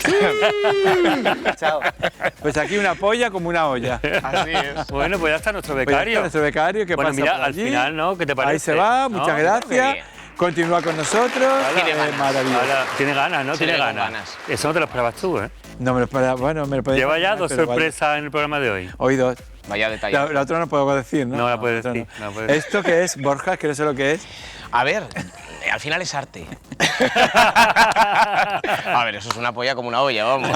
[SPEAKER 6] Chao.
[SPEAKER 3] Pues aquí una polla como una olla.
[SPEAKER 4] Así es.
[SPEAKER 5] Bueno, pues ya está nuestro
[SPEAKER 3] Pues ya está
[SPEAKER 5] becario.
[SPEAKER 3] nuestro becario que
[SPEAKER 5] Bueno,
[SPEAKER 3] pasa
[SPEAKER 5] mira,
[SPEAKER 3] por
[SPEAKER 5] al
[SPEAKER 3] allí.
[SPEAKER 5] final, ¿no? ¿Qué te parece?
[SPEAKER 3] Ahí se va,
[SPEAKER 5] ¿No?
[SPEAKER 3] muchas
[SPEAKER 4] Qué
[SPEAKER 3] gracias.
[SPEAKER 4] bien.
[SPEAKER 3] Continúa con nosotros.
[SPEAKER 4] Tiene ganas.
[SPEAKER 3] Maravilloso.
[SPEAKER 5] Ahora, tiene ganas, ¿no?
[SPEAKER 4] Sí,
[SPEAKER 5] Tiene
[SPEAKER 4] tengo
[SPEAKER 5] ganas.
[SPEAKER 4] ganas.
[SPEAKER 5] Eso no te lo esperabas tú, ¿eh?
[SPEAKER 3] No me lo esperaba. Bueno, me lo podía
[SPEAKER 5] Lleva ya
[SPEAKER 3] imaginar,
[SPEAKER 5] dos
[SPEAKER 3] pero vaya.
[SPEAKER 5] sorpresas en el programa de hoy.
[SPEAKER 3] Hoy dos.
[SPEAKER 4] Vaya detalle.
[SPEAKER 3] La otra no puedo decir, ¿no?
[SPEAKER 5] No la puedes
[SPEAKER 3] otra
[SPEAKER 5] decir, no la puedes decir.
[SPEAKER 3] ¿Esto qué es, Borja? Que no sé lo que es.
[SPEAKER 4] A ver, al final es arte. A ver, eso es una polla como una olla, vamos.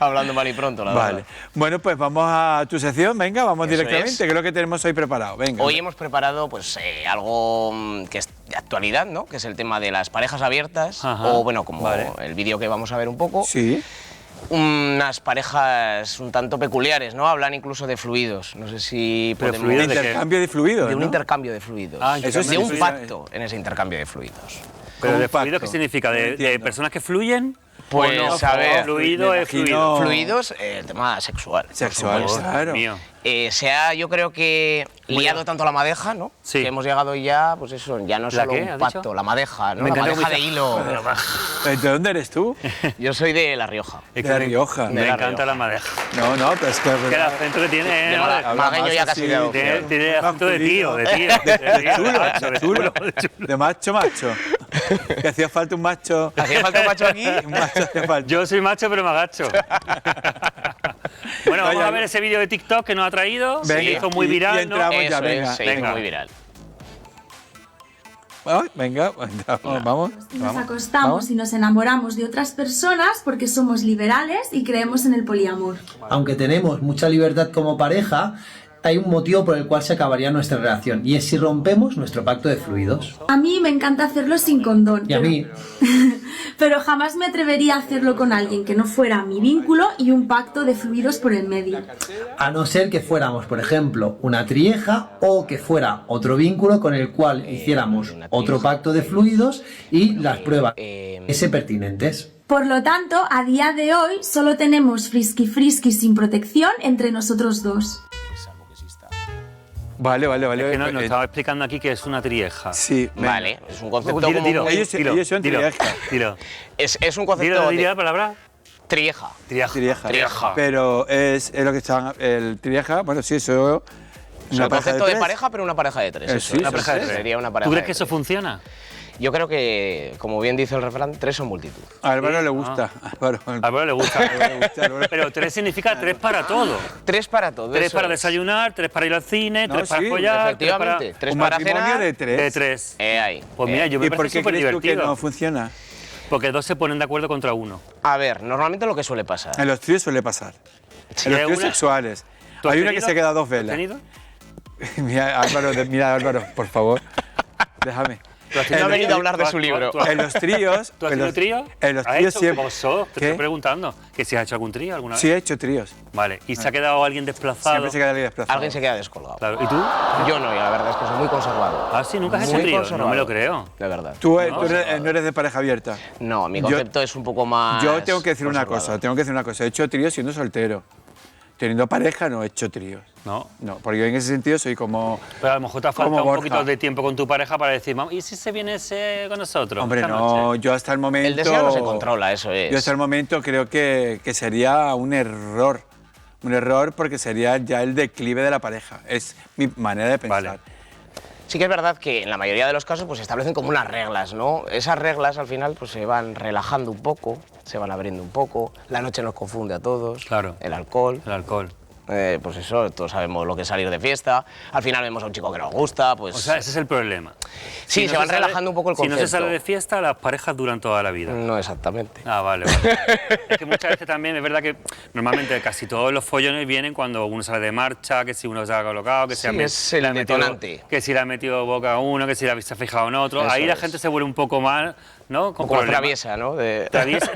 [SPEAKER 4] Hablando mal y pronto, la
[SPEAKER 3] Vale.
[SPEAKER 4] verdad.
[SPEAKER 3] Bueno, pues vamos a tu sección. Venga, vamos
[SPEAKER 4] Eso
[SPEAKER 3] directamente.
[SPEAKER 4] es.
[SPEAKER 3] Que es lo que tenemos hoy preparado. Venga.
[SPEAKER 4] Hoy hemos preparado pues algo que es de actualidad, ¿no? Que es el tema de las parejas abiertas.
[SPEAKER 5] Ajá.
[SPEAKER 4] O bueno, como
[SPEAKER 5] Vale.
[SPEAKER 4] el vídeo que vamos a ver un poco.
[SPEAKER 3] Sí.
[SPEAKER 4] Unas parejas un tanto peculiares, ¿no? Hablan incluso de fluidos. No sé si
[SPEAKER 5] Pero
[SPEAKER 4] podemos...
[SPEAKER 5] fluidos ¿de qué?
[SPEAKER 3] Intercambio de fluidos.
[SPEAKER 4] de un
[SPEAKER 3] ¿no?
[SPEAKER 4] intercambio de fluidos.
[SPEAKER 5] Ah,
[SPEAKER 3] Eso
[SPEAKER 4] de un
[SPEAKER 3] sí,
[SPEAKER 4] pacto en ese intercambio de fluidos.
[SPEAKER 5] Pero
[SPEAKER 3] Como
[SPEAKER 5] de
[SPEAKER 3] un pacto.
[SPEAKER 5] fluido, ¿qué significa?
[SPEAKER 3] No
[SPEAKER 5] ¿De
[SPEAKER 3] entiendo.
[SPEAKER 5] personas que fluyen?
[SPEAKER 4] Pues,
[SPEAKER 5] ¿O no?
[SPEAKER 4] a ver,
[SPEAKER 5] Fluido
[SPEAKER 3] me
[SPEAKER 5] es
[SPEAKER 3] imagino-
[SPEAKER 5] fluido.
[SPEAKER 4] Fluidos, el tema sexual. por
[SPEAKER 3] Sexual,
[SPEAKER 4] supuesto.
[SPEAKER 3] claro.
[SPEAKER 5] Mío.
[SPEAKER 4] Se ha, yo creo que, liado tanto la madeja, ¿no?
[SPEAKER 5] Sí.
[SPEAKER 4] Que hemos llegado ya, pues eso, ya no es
[SPEAKER 5] ¿La
[SPEAKER 4] solo
[SPEAKER 5] qué,
[SPEAKER 4] un
[SPEAKER 5] has
[SPEAKER 4] pacto,
[SPEAKER 5] dicho?
[SPEAKER 4] la madeja, ¿no?
[SPEAKER 5] Me
[SPEAKER 4] La
[SPEAKER 5] encanta
[SPEAKER 4] madeja
[SPEAKER 5] mucho.
[SPEAKER 4] de hilo.
[SPEAKER 3] ¿De dónde eres tú?
[SPEAKER 4] Yo soy de La Rioja.
[SPEAKER 5] Es
[SPEAKER 3] De
[SPEAKER 5] que
[SPEAKER 3] La
[SPEAKER 5] me-
[SPEAKER 3] Rioja.
[SPEAKER 5] Me
[SPEAKER 4] De La
[SPEAKER 5] encanta
[SPEAKER 4] Rioja.
[SPEAKER 5] la madeja.
[SPEAKER 3] No, no, pero es que es
[SPEAKER 5] Que el
[SPEAKER 3] verdad.
[SPEAKER 5] acento que tiene
[SPEAKER 4] De
[SPEAKER 5] es...
[SPEAKER 4] Malagueño
[SPEAKER 3] Habla
[SPEAKER 4] ya
[SPEAKER 3] más
[SPEAKER 4] casi
[SPEAKER 3] así,
[SPEAKER 4] de adopción.
[SPEAKER 5] Tiene acento de tío, de tío.
[SPEAKER 3] De chulo,
[SPEAKER 5] de
[SPEAKER 3] de chulo.
[SPEAKER 5] chulo.
[SPEAKER 3] De macho, macho. Que hacía falta un macho.
[SPEAKER 4] ¿Hacía falta un macho aquí?
[SPEAKER 3] Un macho hacía falta.
[SPEAKER 5] Yo soy macho, pero me agacho. Bueno, vamos
[SPEAKER 3] Vaya,
[SPEAKER 5] a ver ese vídeo de TikTok que nos ha traído.
[SPEAKER 3] Venga,
[SPEAKER 5] Se hizo muy
[SPEAKER 3] y
[SPEAKER 5] viral,
[SPEAKER 3] entramos
[SPEAKER 5] ¿no?
[SPEAKER 3] ya,
[SPEAKER 4] Eso
[SPEAKER 3] venga,
[SPEAKER 4] es, se hizo
[SPEAKER 5] venga.
[SPEAKER 4] muy viral.
[SPEAKER 3] Ay, venga, vamos.
[SPEAKER 7] Nos acostamos y nos enamoramos de otras personas porque somos liberales y creemos en el poliamor.
[SPEAKER 8] Aunque tenemos mucha libertad como pareja, hay un motivo por el cual se acabaría nuestra relación, y es si rompemos nuestro pacto de fluidos.
[SPEAKER 7] A mí me encanta hacerlo sin condón.
[SPEAKER 8] Y a mí,
[SPEAKER 7] Pero jamás me atrevería a hacerlo con alguien que no fuera mi vínculo y un pacto de fluidos por el medio.
[SPEAKER 8] a no ser que fuéramos, por ejemplo, una trieja, o que fuera otro vínculo con el cual hiciéramos otro pacto de fluidos y las pruebas ese pertinentes.
[SPEAKER 7] Por lo tanto, a día de hoy solo tenemos frisky sin protección entre nosotros dos.
[SPEAKER 3] Vale.
[SPEAKER 5] Que nos estaba explicando aquí que es una trieja.
[SPEAKER 3] Sí, venga.
[SPEAKER 4] Vale, es un concepto
[SPEAKER 5] Dilo,
[SPEAKER 4] como
[SPEAKER 5] dilo,
[SPEAKER 4] muy-
[SPEAKER 3] Ellos son
[SPEAKER 5] dilo,
[SPEAKER 3] triejas.
[SPEAKER 5] dilo.
[SPEAKER 4] Es un concepto
[SPEAKER 5] Dilo,
[SPEAKER 4] de
[SPEAKER 5] dilo la palabra.
[SPEAKER 4] trieja.
[SPEAKER 5] Trieja.
[SPEAKER 3] Trieja. Pero es lo que estaban. El trieja, bueno, sí, eso.
[SPEAKER 4] Es
[SPEAKER 3] una
[SPEAKER 4] el
[SPEAKER 3] pareja
[SPEAKER 4] concepto de
[SPEAKER 3] tres.
[SPEAKER 4] pareja, pero una pareja de tres.
[SPEAKER 3] Sí,
[SPEAKER 4] eso,
[SPEAKER 3] una pareja de tres.
[SPEAKER 4] Sería una pareja
[SPEAKER 5] ¿Tú crees
[SPEAKER 4] de
[SPEAKER 5] que eso
[SPEAKER 4] tres.
[SPEAKER 5] funciona?
[SPEAKER 4] Yo creo que, como bien dice el refrán, tres son multitud.
[SPEAKER 3] A Álvaro
[SPEAKER 5] Sí,
[SPEAKER 3] le gusta. Álvaro.
[SPEAKER 5] A Álvaro le gusta.
[SPEAKER 3] Álvaro.
[SPEAKER 5] Pero tres significa tres para todo.
[SPEAKER 4] Tres para todo.
[SPEAKER 5] Tres
[SPEAKER 4] eso
[SPEAKER 5] para
[SPEAKER 4] es.
[SPEAKER 5] desayunar, tres para ir al cine,
[SPEAKER 3] No,
[SPEAKER 5] tres para
[SPEAKER 3] sí,
[SPEAKER 5] follar, tres para...
[SPEAKER 4] Efectivamente. Tres
[SPEAKER 3] Un
[SPEAKER 4] para
[SPEAKER 3] matrimonio
[SPEAKER 4] cenar.
[SPEAKER 3] de tres.
[SPEAKER 5] De tres.
[SPEAKER 4] Ahí.
[SPEAKER 5] Pues mira, yo me
[SPEAKER 3] ¿Y por
[SPEAKER 5] parece
[SPEAKER 3] qué
[SPEAKER 5] súper
[SPEAKER 3] crees tú que
[SPEAKER 5] divertido.
[SPEAKER 3] no funciona?
[SPEAKER 5] Porque dos se ponen de acuerdo contra uno.
[SPEAKER 4] A ver, normalmente lo que suele pasar.
[SPEAKER 3] En los tríos suele pasar.
[SPEAKER 5] Sí,
[SPEAKER 3] En los
[SPEAKER 5] hay
[SPEAKER 3] tríos
[SPEAKER 5] una-
[SPEAKER 3] sexuales.
[SPEAKER 5] ¿Tú has
[SPEAKER 3] Hay una que
[SPEAKER 5] tenido?
[SPEAKER 3] se queda dos
[SPEAKER 5] ¿Tú has
[SPEAKER 3] velas.
[SPEAKER 5] tenido?
[SPEAKER 3] Mira, Álvaro, por favor. Déjame.
[SPEAKER 5] ¿Tú has
[SPEAKER 4] No ha
[SPEAKER 5] tenido-
[SPEAKER 4] venido a hablar de
[SPEAKER 5] tú has-
[SPEAKER 4] su libro.
[SPEAKER 5] tú has-
[SPEAKER 3] En los tríos.
[SPEAKER 5] ¿Tú has
[SPEAKER 3] en
[SPEAKER 5] tenido
[SPEAKER 3] los-
[SPEAKER 5] trío?
[SPEAKER 3] En los
[SPEAKER 5] ¿Has
[SPEAKER 3] tríos
[SPEAKER 5] hecho
[SPEAKER 3] siempre.
[SPEAKER 5] oso? Te
[SPEAKER 3] ¿Qué?
[SPEAKER 5] estoy preguntando. ¿Que si has hecho algún trío alguna vez?
[SPEAKER 3] Sí, he hecho tríos.
[SPEAKER 5] Vale. ¿Y se ha quedado alguien desplazado?
[SPEAKER 3] Siempre se queda alguien desplazado.
[SPEAKER 4] Alguien se queda descolgado.
[SPEAKER 5] Claro. ¿Y tú?
[SPEAKER 4] Yo no, y la verdad es que soy muy conservador.
[SPEAKER 5] Ah, sí, nunca has hecho
[SPEAKER 4] Muy
[SPEAKER 5] trío. No
[SPEAKER 4] conservador.
[SPEAKER 5] me lo creo.
[SPEAKER 4] De verdad.
[SPEAKER 3] Tú,
[SPEAKER 5] No,
[SPEAKER 3] tú no eres de pareja abierta.
[SPEAKER 4] No, mi
[SPEAKER 3] Yo-
[SPEAKER 4] concepto es un poco más.
[SPEAKER 3] Yo tengo que decir una
[SPEAKER 4] conservador.
[SPEAKER 3] cosa. He hecho tríos siendo soltero. Teniendo pareja no he hecho tríos.
[SPEAKER 5] No.
[SPEAKER 3] No, porque yo en ese sentido soy como...
[SPEAKER 5] Pero a lo mejor te ha
[SPEAKER 3] Como
[SPEAKER 5] faltado un
[SPEAKER 3] Borja.
[SPEAKER 5] poquito de tiempo con tu pareja para decir, "Vamos, ¿y si se viene ese con nosotros?
[SPEAKER 3] Hombre,
[SPEAKER 5] esta
[SPEAKER 3] no,
[SPEAKER 5] noche?".
[SPEAKER 3] yo hasta el momento...
[SPEAKER 4] El deseo no se controla, eso es.
[SPEAKER 3] Yo hasta el momento creo que sería un error un error porque sería ya el declive de la pareja. Es mi manera de pensar.
[SPEAKER 5] Vale.
[SPEAKER 4] Sí que es verdad que en la mayoría de los casos pues se establecen como unas reglas, ¿no? Esas reglas al final pues se van relajando un poco, se van abriendo un poco, la noche nos confunde a todos,
[SPEAKER 5] Claro.
[SPEAKER 4] el alcohol.
[SPEAKER 5] El alcohol.
[SPEAKER 4] Pues eso, todos sabemos lo que es salir de fiesta, al final vemos a un chico que nos gusta, pues...
[SPEAKER 5] O sea, ese es el problema.
[SPEAKER 4] sí,
[SPEAKER 5] Si
[SPEAKER 4] se
[SPEAKER 5] no
[SPEAKER 4] van
[SPEAKER 5] sale-
[SPEAKER 4] relajando un poco el
[SPEAKER 5] Si
[SPEAKER 4] concepto.
[SPEAKER 5] no se sale de fiesta, las parejas duran toda la vida.
[SPEAKER 4] No exactamente.
[SPEAKER 5] Ah, vale. Es que muchas veces también es verdad que normalmente casi todos los follones vienen cuando uno sale de marcha, que si uno se ha colocado, que si
[SPEAKER 4] Sí,
[SPEAKER 5] ha
[SPEAKER 4] es el
[SPEAKER 5] le ha metido-
[SPEAKER 4] detonante.
[SPEAKER 5] que si le ha metido boca a uno, que si se ha fijado en otro.
[SPEAKER 4] Eso
[SPEAKER 5] Ahí la
[SPEAKER 4] es.
[SPEAKER 5] gente se vuelve un poco más, ¿no? Con
[SPEAKER 4] Como
[SPEAKER 5] problemas.
[SPEAKER 4] traviesa, ¿no?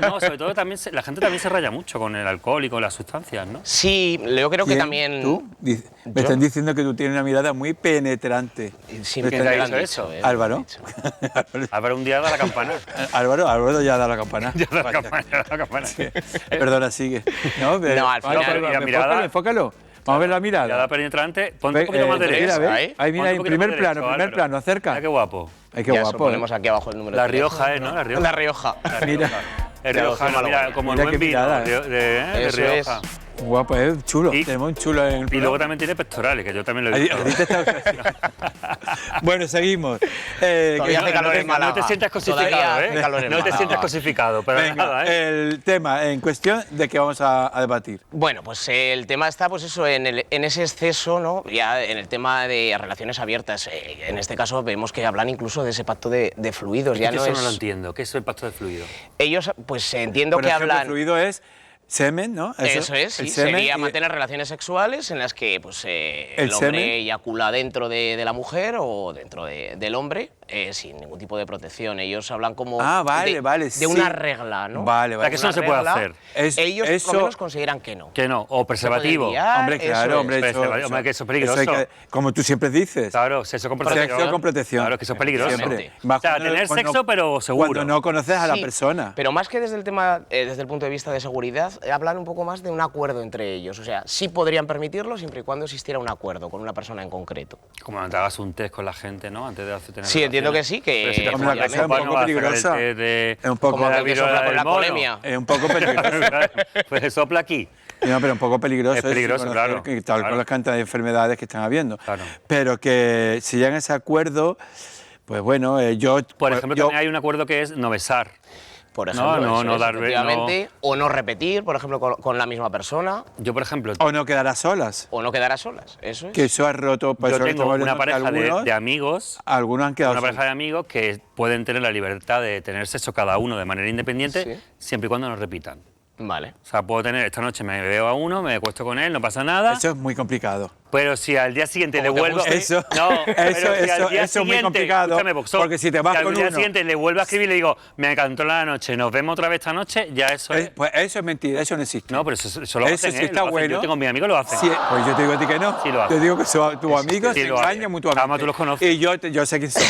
[SPEAKER 5] No, sobre todo también la gente también se raya mucho con el alcohol y con las sustancias, ¿no?
[SPEAKER 4] Sí, yo creo que
[SPEAKER 3] ¿Quién?
[SPEAKER 4] también...
[SPEAKER 3] ¿Tú? Me
[SPEAKER 4] ¿Yo?
[SPEAKER 3] están diciendo que tú tienes una mirada muy penetrante.
[SPEAKER 4] Siempre
[SPEAKER 3] ¿Quién
[SPEAKER 4] me
[SPEAKER 3] te
[SPEAKER 4] lo
[SPEAKER 3] ha
[SPEAKER 4] han
[SPEAKER 5] dicho
[SPEAKER 4] dicho,
[SPEAKER 5] eso?
[SPEAKER 3] Álvaro.
[SPEAKER 5] Álvaro un día da la campana.
[SPEAKER 3] Álvaro ya da la campana.
[SPEAKER 5] Ya da la campana, ya da la campana.
[SPEAKER 3] Perdona, sigue. No,
[SPEAKER 4] No, al final-
[SPEAKER 5] y la mirada-
[SPEAKER 3] enfócalo. Vamos a ver la mirada.
[SPEAKER 5] Ya da penetrante. Ponte un
[SPEAKER 3] Ve,
[SPEAKER 5] poquito más derecho.
[SPEAKER 3] mira, ve.
[SPEAKER 4] ahí.
[SPEAKER 3] Ahí, mira,
[SPEAKER 5] Ponte
[SPEAKER 3] en
[SPEAKER 5] un poquito
[SPEAKER 3] primer
[SPEAKER 5] más
[SPEAKER 3] plano,
[SPEAKER 5] derecho,
[SPEAKER 3] primer
[SPEAKER 5] Álvaro.
[SPEAKER 3] plano, acerca.
[SPEAKER 5] Mira qué guapo.
[SPEAKER 3] Ay, qué
[SPEAKER 4] Ya
[SPEAKER 3] guapo.
[SPEAKER 4] ponemos aquí abajo el número
[SPEAKER 5] La
[SPEAKER 4] de teléfono.
[SPEAKER 5] Rioja, ¿no? La Rioja.
[SPEAKER 4] La Rioja.
[SPEAKER 5] La
[SPEAKER 3] Mira.
[SPEAKER 5] Rioja. Es
[SPEAKER 4] Claro,
[SPEAKER 5] riojano,
[SPEAKER 4] qué malo,
[SPEAKER 5] mira,
[SPEAKER 4] bueno.
[SPEAKER 5] como el
[SPEAKER 3] Mira
[SPEAKER 5] buen
[SPEAKER 3] qué
[SPEAKER 5] vino
[SPEAKER 3] mirada.
[SPEAKER 5] de
[SPEAKER 4] Eso
[SPEAKER 5] Rioja.
[SPEAKER 3] Guapo, chulo.
[SPEAKER 5] Y-
[SPEAKER 3] Tenemos un chulo en el
[SPEAKER 5] Y luego
[SPEAKER 3] programa.
[SPEAKER 5] también tiene pectorales, que yo también lo he
[SPEAKER 3] Ahí-
[SPEAKER 5] visto.
[SPEAKER 3] ahorita está- Bueno, seguimos.
[SPEAKER 4] Todavía hace calor en
[SPEAKER 5] No
[SPEAKER 4] Málaga.
[SPEAKER 5] te sientas
[SPEAKER 4] Todavía
[SPEAKER 5] cosificado,
[SPEAKER 4] hace calor en
[SPEAKER 5] No te
[SPEAKER 4] Málaga.
[SPEAKER 5] sientas cosificado, pero
[SPEAKER 3] Venga,
[SPEAKER 5] nada,
[SPEAKER 3] el tema en cuestión de que vamos a debatir.
[SPEAKER 4] Bueno, pues el tema está, pues eso, en ese exceso, ¿no? Ya en el tema de relaciones abiertas. En este caso vemos que hablan incluso de ese pacto de fluidos. Ya
[SPEAKER 5] Que
[SPEAKER 4] no
[SPEAKER 5] eso
[SPEAKER 4] es...
[SPEAKER 5] no lo entiendo. ¿Qué es el pacto de fluido?
[SPEAKER 4] Ellos, pues entiendo
[SPEAKER 3] Por
[SPEAKER 4] que
[SPEAKER 3] ejemplo,
[SPEAKER 4] hablan...
[SPEAKER 3] fluido es semen, ¿no?
[SPEAKER 4] Eso es,
[SPEAKER 3] el
[SPEAKER 4] sí.
[SPEAKER 3] semen
[SPEAKER 4] Sería
[SPEAKER 3] y-
[SPEAKER 4] mantener relaciones sexuales en las que pues, el
[SPEAKER 3] semen.
[SPEAKER 4] hombre eyacula dentro de la mujer o dentro del hombre sin ningún tipo de protección. Ellos hablan como
[SPEAKER 3] Ah, vale, vale,
[SPEAKER 4] de
[SPEAKER 3] sí.
[SPEAKER 4] una regla, ¿no?
[SPEAKER 3] Vale,
[SPEAKER 5] O sea,
[SPEAKER 3] vale.
[SPEAKER 5] que eso no
[SPEAKER 4] Una
[SPEAKER 5] se puede
[SPEAKER 4] regla.
[SPEAKER 5] hacer.
[SPEAKER 4] Ellos
[SPEAKER 3] eso-
[SPEAKER 4] por lo menos consideran que no.
[SPEAKER 5] Que no. O preservativo.
[SPEAKER 4] Se puede liar,
[SPEAKER 3] Hombre,
[SPEAKER 4] eso
[SPEAKER 3] claro,
[SPEAKER 4] es.
[SPEAKER 3] hombre,
[SPEAKER 5] Hombre, que eso es peligroso.
[SPEAKER 3] hay que- como tú siempre dices.
[SPEAKER 5] Claro, sexo con
[SPEAKER 3] Sexo
[SPEAKER 5] protección.
[SPEAKER 3] con protección.
[SPEAKER 5] Claro, que eso es peligroso.
[SPEAKER 3] Siempre.
[SPEAKER 5] O
[SPEAKER 3] Más
[SPEAKER 5] sea,
[SPEAKER 3] cuando-
[SPEAKER 5] tener
[SPEAKER 3] cuando-
[SPEAKER 5] sexo, pero seguro.
[SPEAKER 3] Cuando no conoces a la
[SPEAKER 4] Sí,
[SPEAKER 3] persona.
[SPEAKER 4] Pero más que desde el tema, desde el punto de vista de seguridad, hablan un poco más de un acuerdo entre ellos. O sea, sí podrían permitirlo siempre y cuando existiera un acuerdo con una persona en concreto.
[SPEAKER 5] Como no te hagas un test con la gente, ¿no? Antes de hacer tener
[SPEAKER 4] Sí, entiendo
[SPEAKER 5] relaciones.
[SPEAKER 4] que sí, que-
[SPEAKER 5] Pero si te
[SPEAKER 3] Hombre,
[SPEAKER 5] follas,
[SPEAKER 3] la cosa es un
[SPEAKER 5] pues
[SPEAKER 3] poco
[SPEAKER 5] no vas a hacer el
[SPEAKER 3] peligrosa.
[SPEAKER 5] test de-
[SPEAKER 3] Es un poco,
[SPEAKER 4] Como
[SPEAKER 5] de la
[SPEAKER 4] aquel que
[SPEAKER 5] viruela
[SPEAKER 4] sopla con
[SPEAKER 5] del
[SPEAKER 4] la
[SPEAKER 5] mono.
[SPEAKER 4] colemia.
[SPEAKER 3] es un poco peligroso.
[SPEAKER 5] Pues sopla aquí.
[SPEAKER 3] No, pero un poco peligroso.
[SPEAKER 5] Es peligroso,
[SPEAKER 3] conocer
[SPEAKER 5] claro,
[SPEAKER 3] que tal
[SPEAKER 5] claro.
[SPEAKER 3] con las cantidades de enfermedades que están habiendo.
[SPEAKER 5] Claro.
[SPEAKER 3] Pero que si llegan a ese acuerdo, pues bueno, yo...
[SPEAKER 5] Por ejemplo,
[SPEAKER 3] yo-
[SPEAKER 5] también hay un acuerdo que es no besar.
[SPEAKER 4] Por
[SPEAKER 5] No,
[SPEAKER 4] ejemplo,
[SPEAKER 5] no,
[SPEAKER 4] eso
[SPEAKER 5] no
[SPEAKER 4] es,
[SPEAKER 5] dar-
[SPEAKER 4] efectivamente, o no repetir, por ejemplo, con la misma persona,
[SPEAKER 5] Yo, por ejemplo,
[SPEAKER 3] O no quedar a solas.
[SPEAKER 4] o no quedar a solas. Eso es.
[SPEAKER 3] Que eso ha roto... pues
[SPEAKER 5] yo
[SPEAKER 3] eso que
[SPEAKER 5] tengo
[SPEAKER 3] estamos hablando
[SPEAKER 5] una
[SPEAKER 3] que
[SPEAKER 5] pareja
[SPEAKER 3] algunos,
[SPEAKER 5] de amigos,
[SPEAKER 3] algunos han quedado
[SPEAKER 5] una pareja
[SPEAKER 3] solos.
[SPEAKER 5] de amigos que pueden tener la libertad de tener sexo cada uno de manera independiente,
[SPEAKER 4] Sí.
[SPEAKER 5] siempre y cuando no repitan.
[SPEAKER 4] Vale.
[SPEAKER 5] O sea, puedo tener, esta noche me veo a uno, me acuesto con él, no pasa nada,
[SPEAKER 3] Eso es muy complicado.
[SPEAKER 5] pero si al día siguiente le
[SPEAKER 4] Como te
[SPEAKER 5] vuelvo...
[SPEAKER 4] guste.
[SPEAKER 3] Eso-
[SPEAKER 5] no, pero
[SPEAKER 3] eso-
[SPEAKER 5] si al
[SPEAKER 3] eso-
[SPEAKER 5] día
[SPEAKER 3] eso es muy
[SPEAKER 5] siguiente-
[SPEAKER 3] complicado,
[SPEAKER 5] escúchame, Boxón,
[SPEAKER 3] porque si te vas
[SPEAKER 5] al
[SPEAKER 3] con
[SPEAKER 5] día
[SPEAKER 3] uno-
[SPEAKER 5] siguiente le vuelvo a escribir y le digo, me encantó la noche, nos vemos otra vez esta noche, ya eso es...
[SPEAKER 3] Pues eso es mentira, eso no existe.
[SPEAKER 5] No, pero eso lo
[SPEAKER 3] Eso
[SPEAKER 5] hacen,
[SPEAKER 3] sí está
[SPEAKER 5] lo hacen.
[SPEAKER 3] bueno.
[SPEAKER 5] Yo tengo mis amigos lo hacen.
[SPEAKER 3] Sí, pues yo te digo a ti que no.
[SPEAKER 5] Sí lo hace.
[SPEAKER 3] Te digo que son tus amigos,
[SPEAKER 5] sí
[SPEAKER 3] se
[SPEAKER 5] lo hace.
[SPEAKER 3] engañan mutuamente.
[SPEAKER 5] Además, tú los conoces.
[SPEAKER 3] Y yo sé quién son.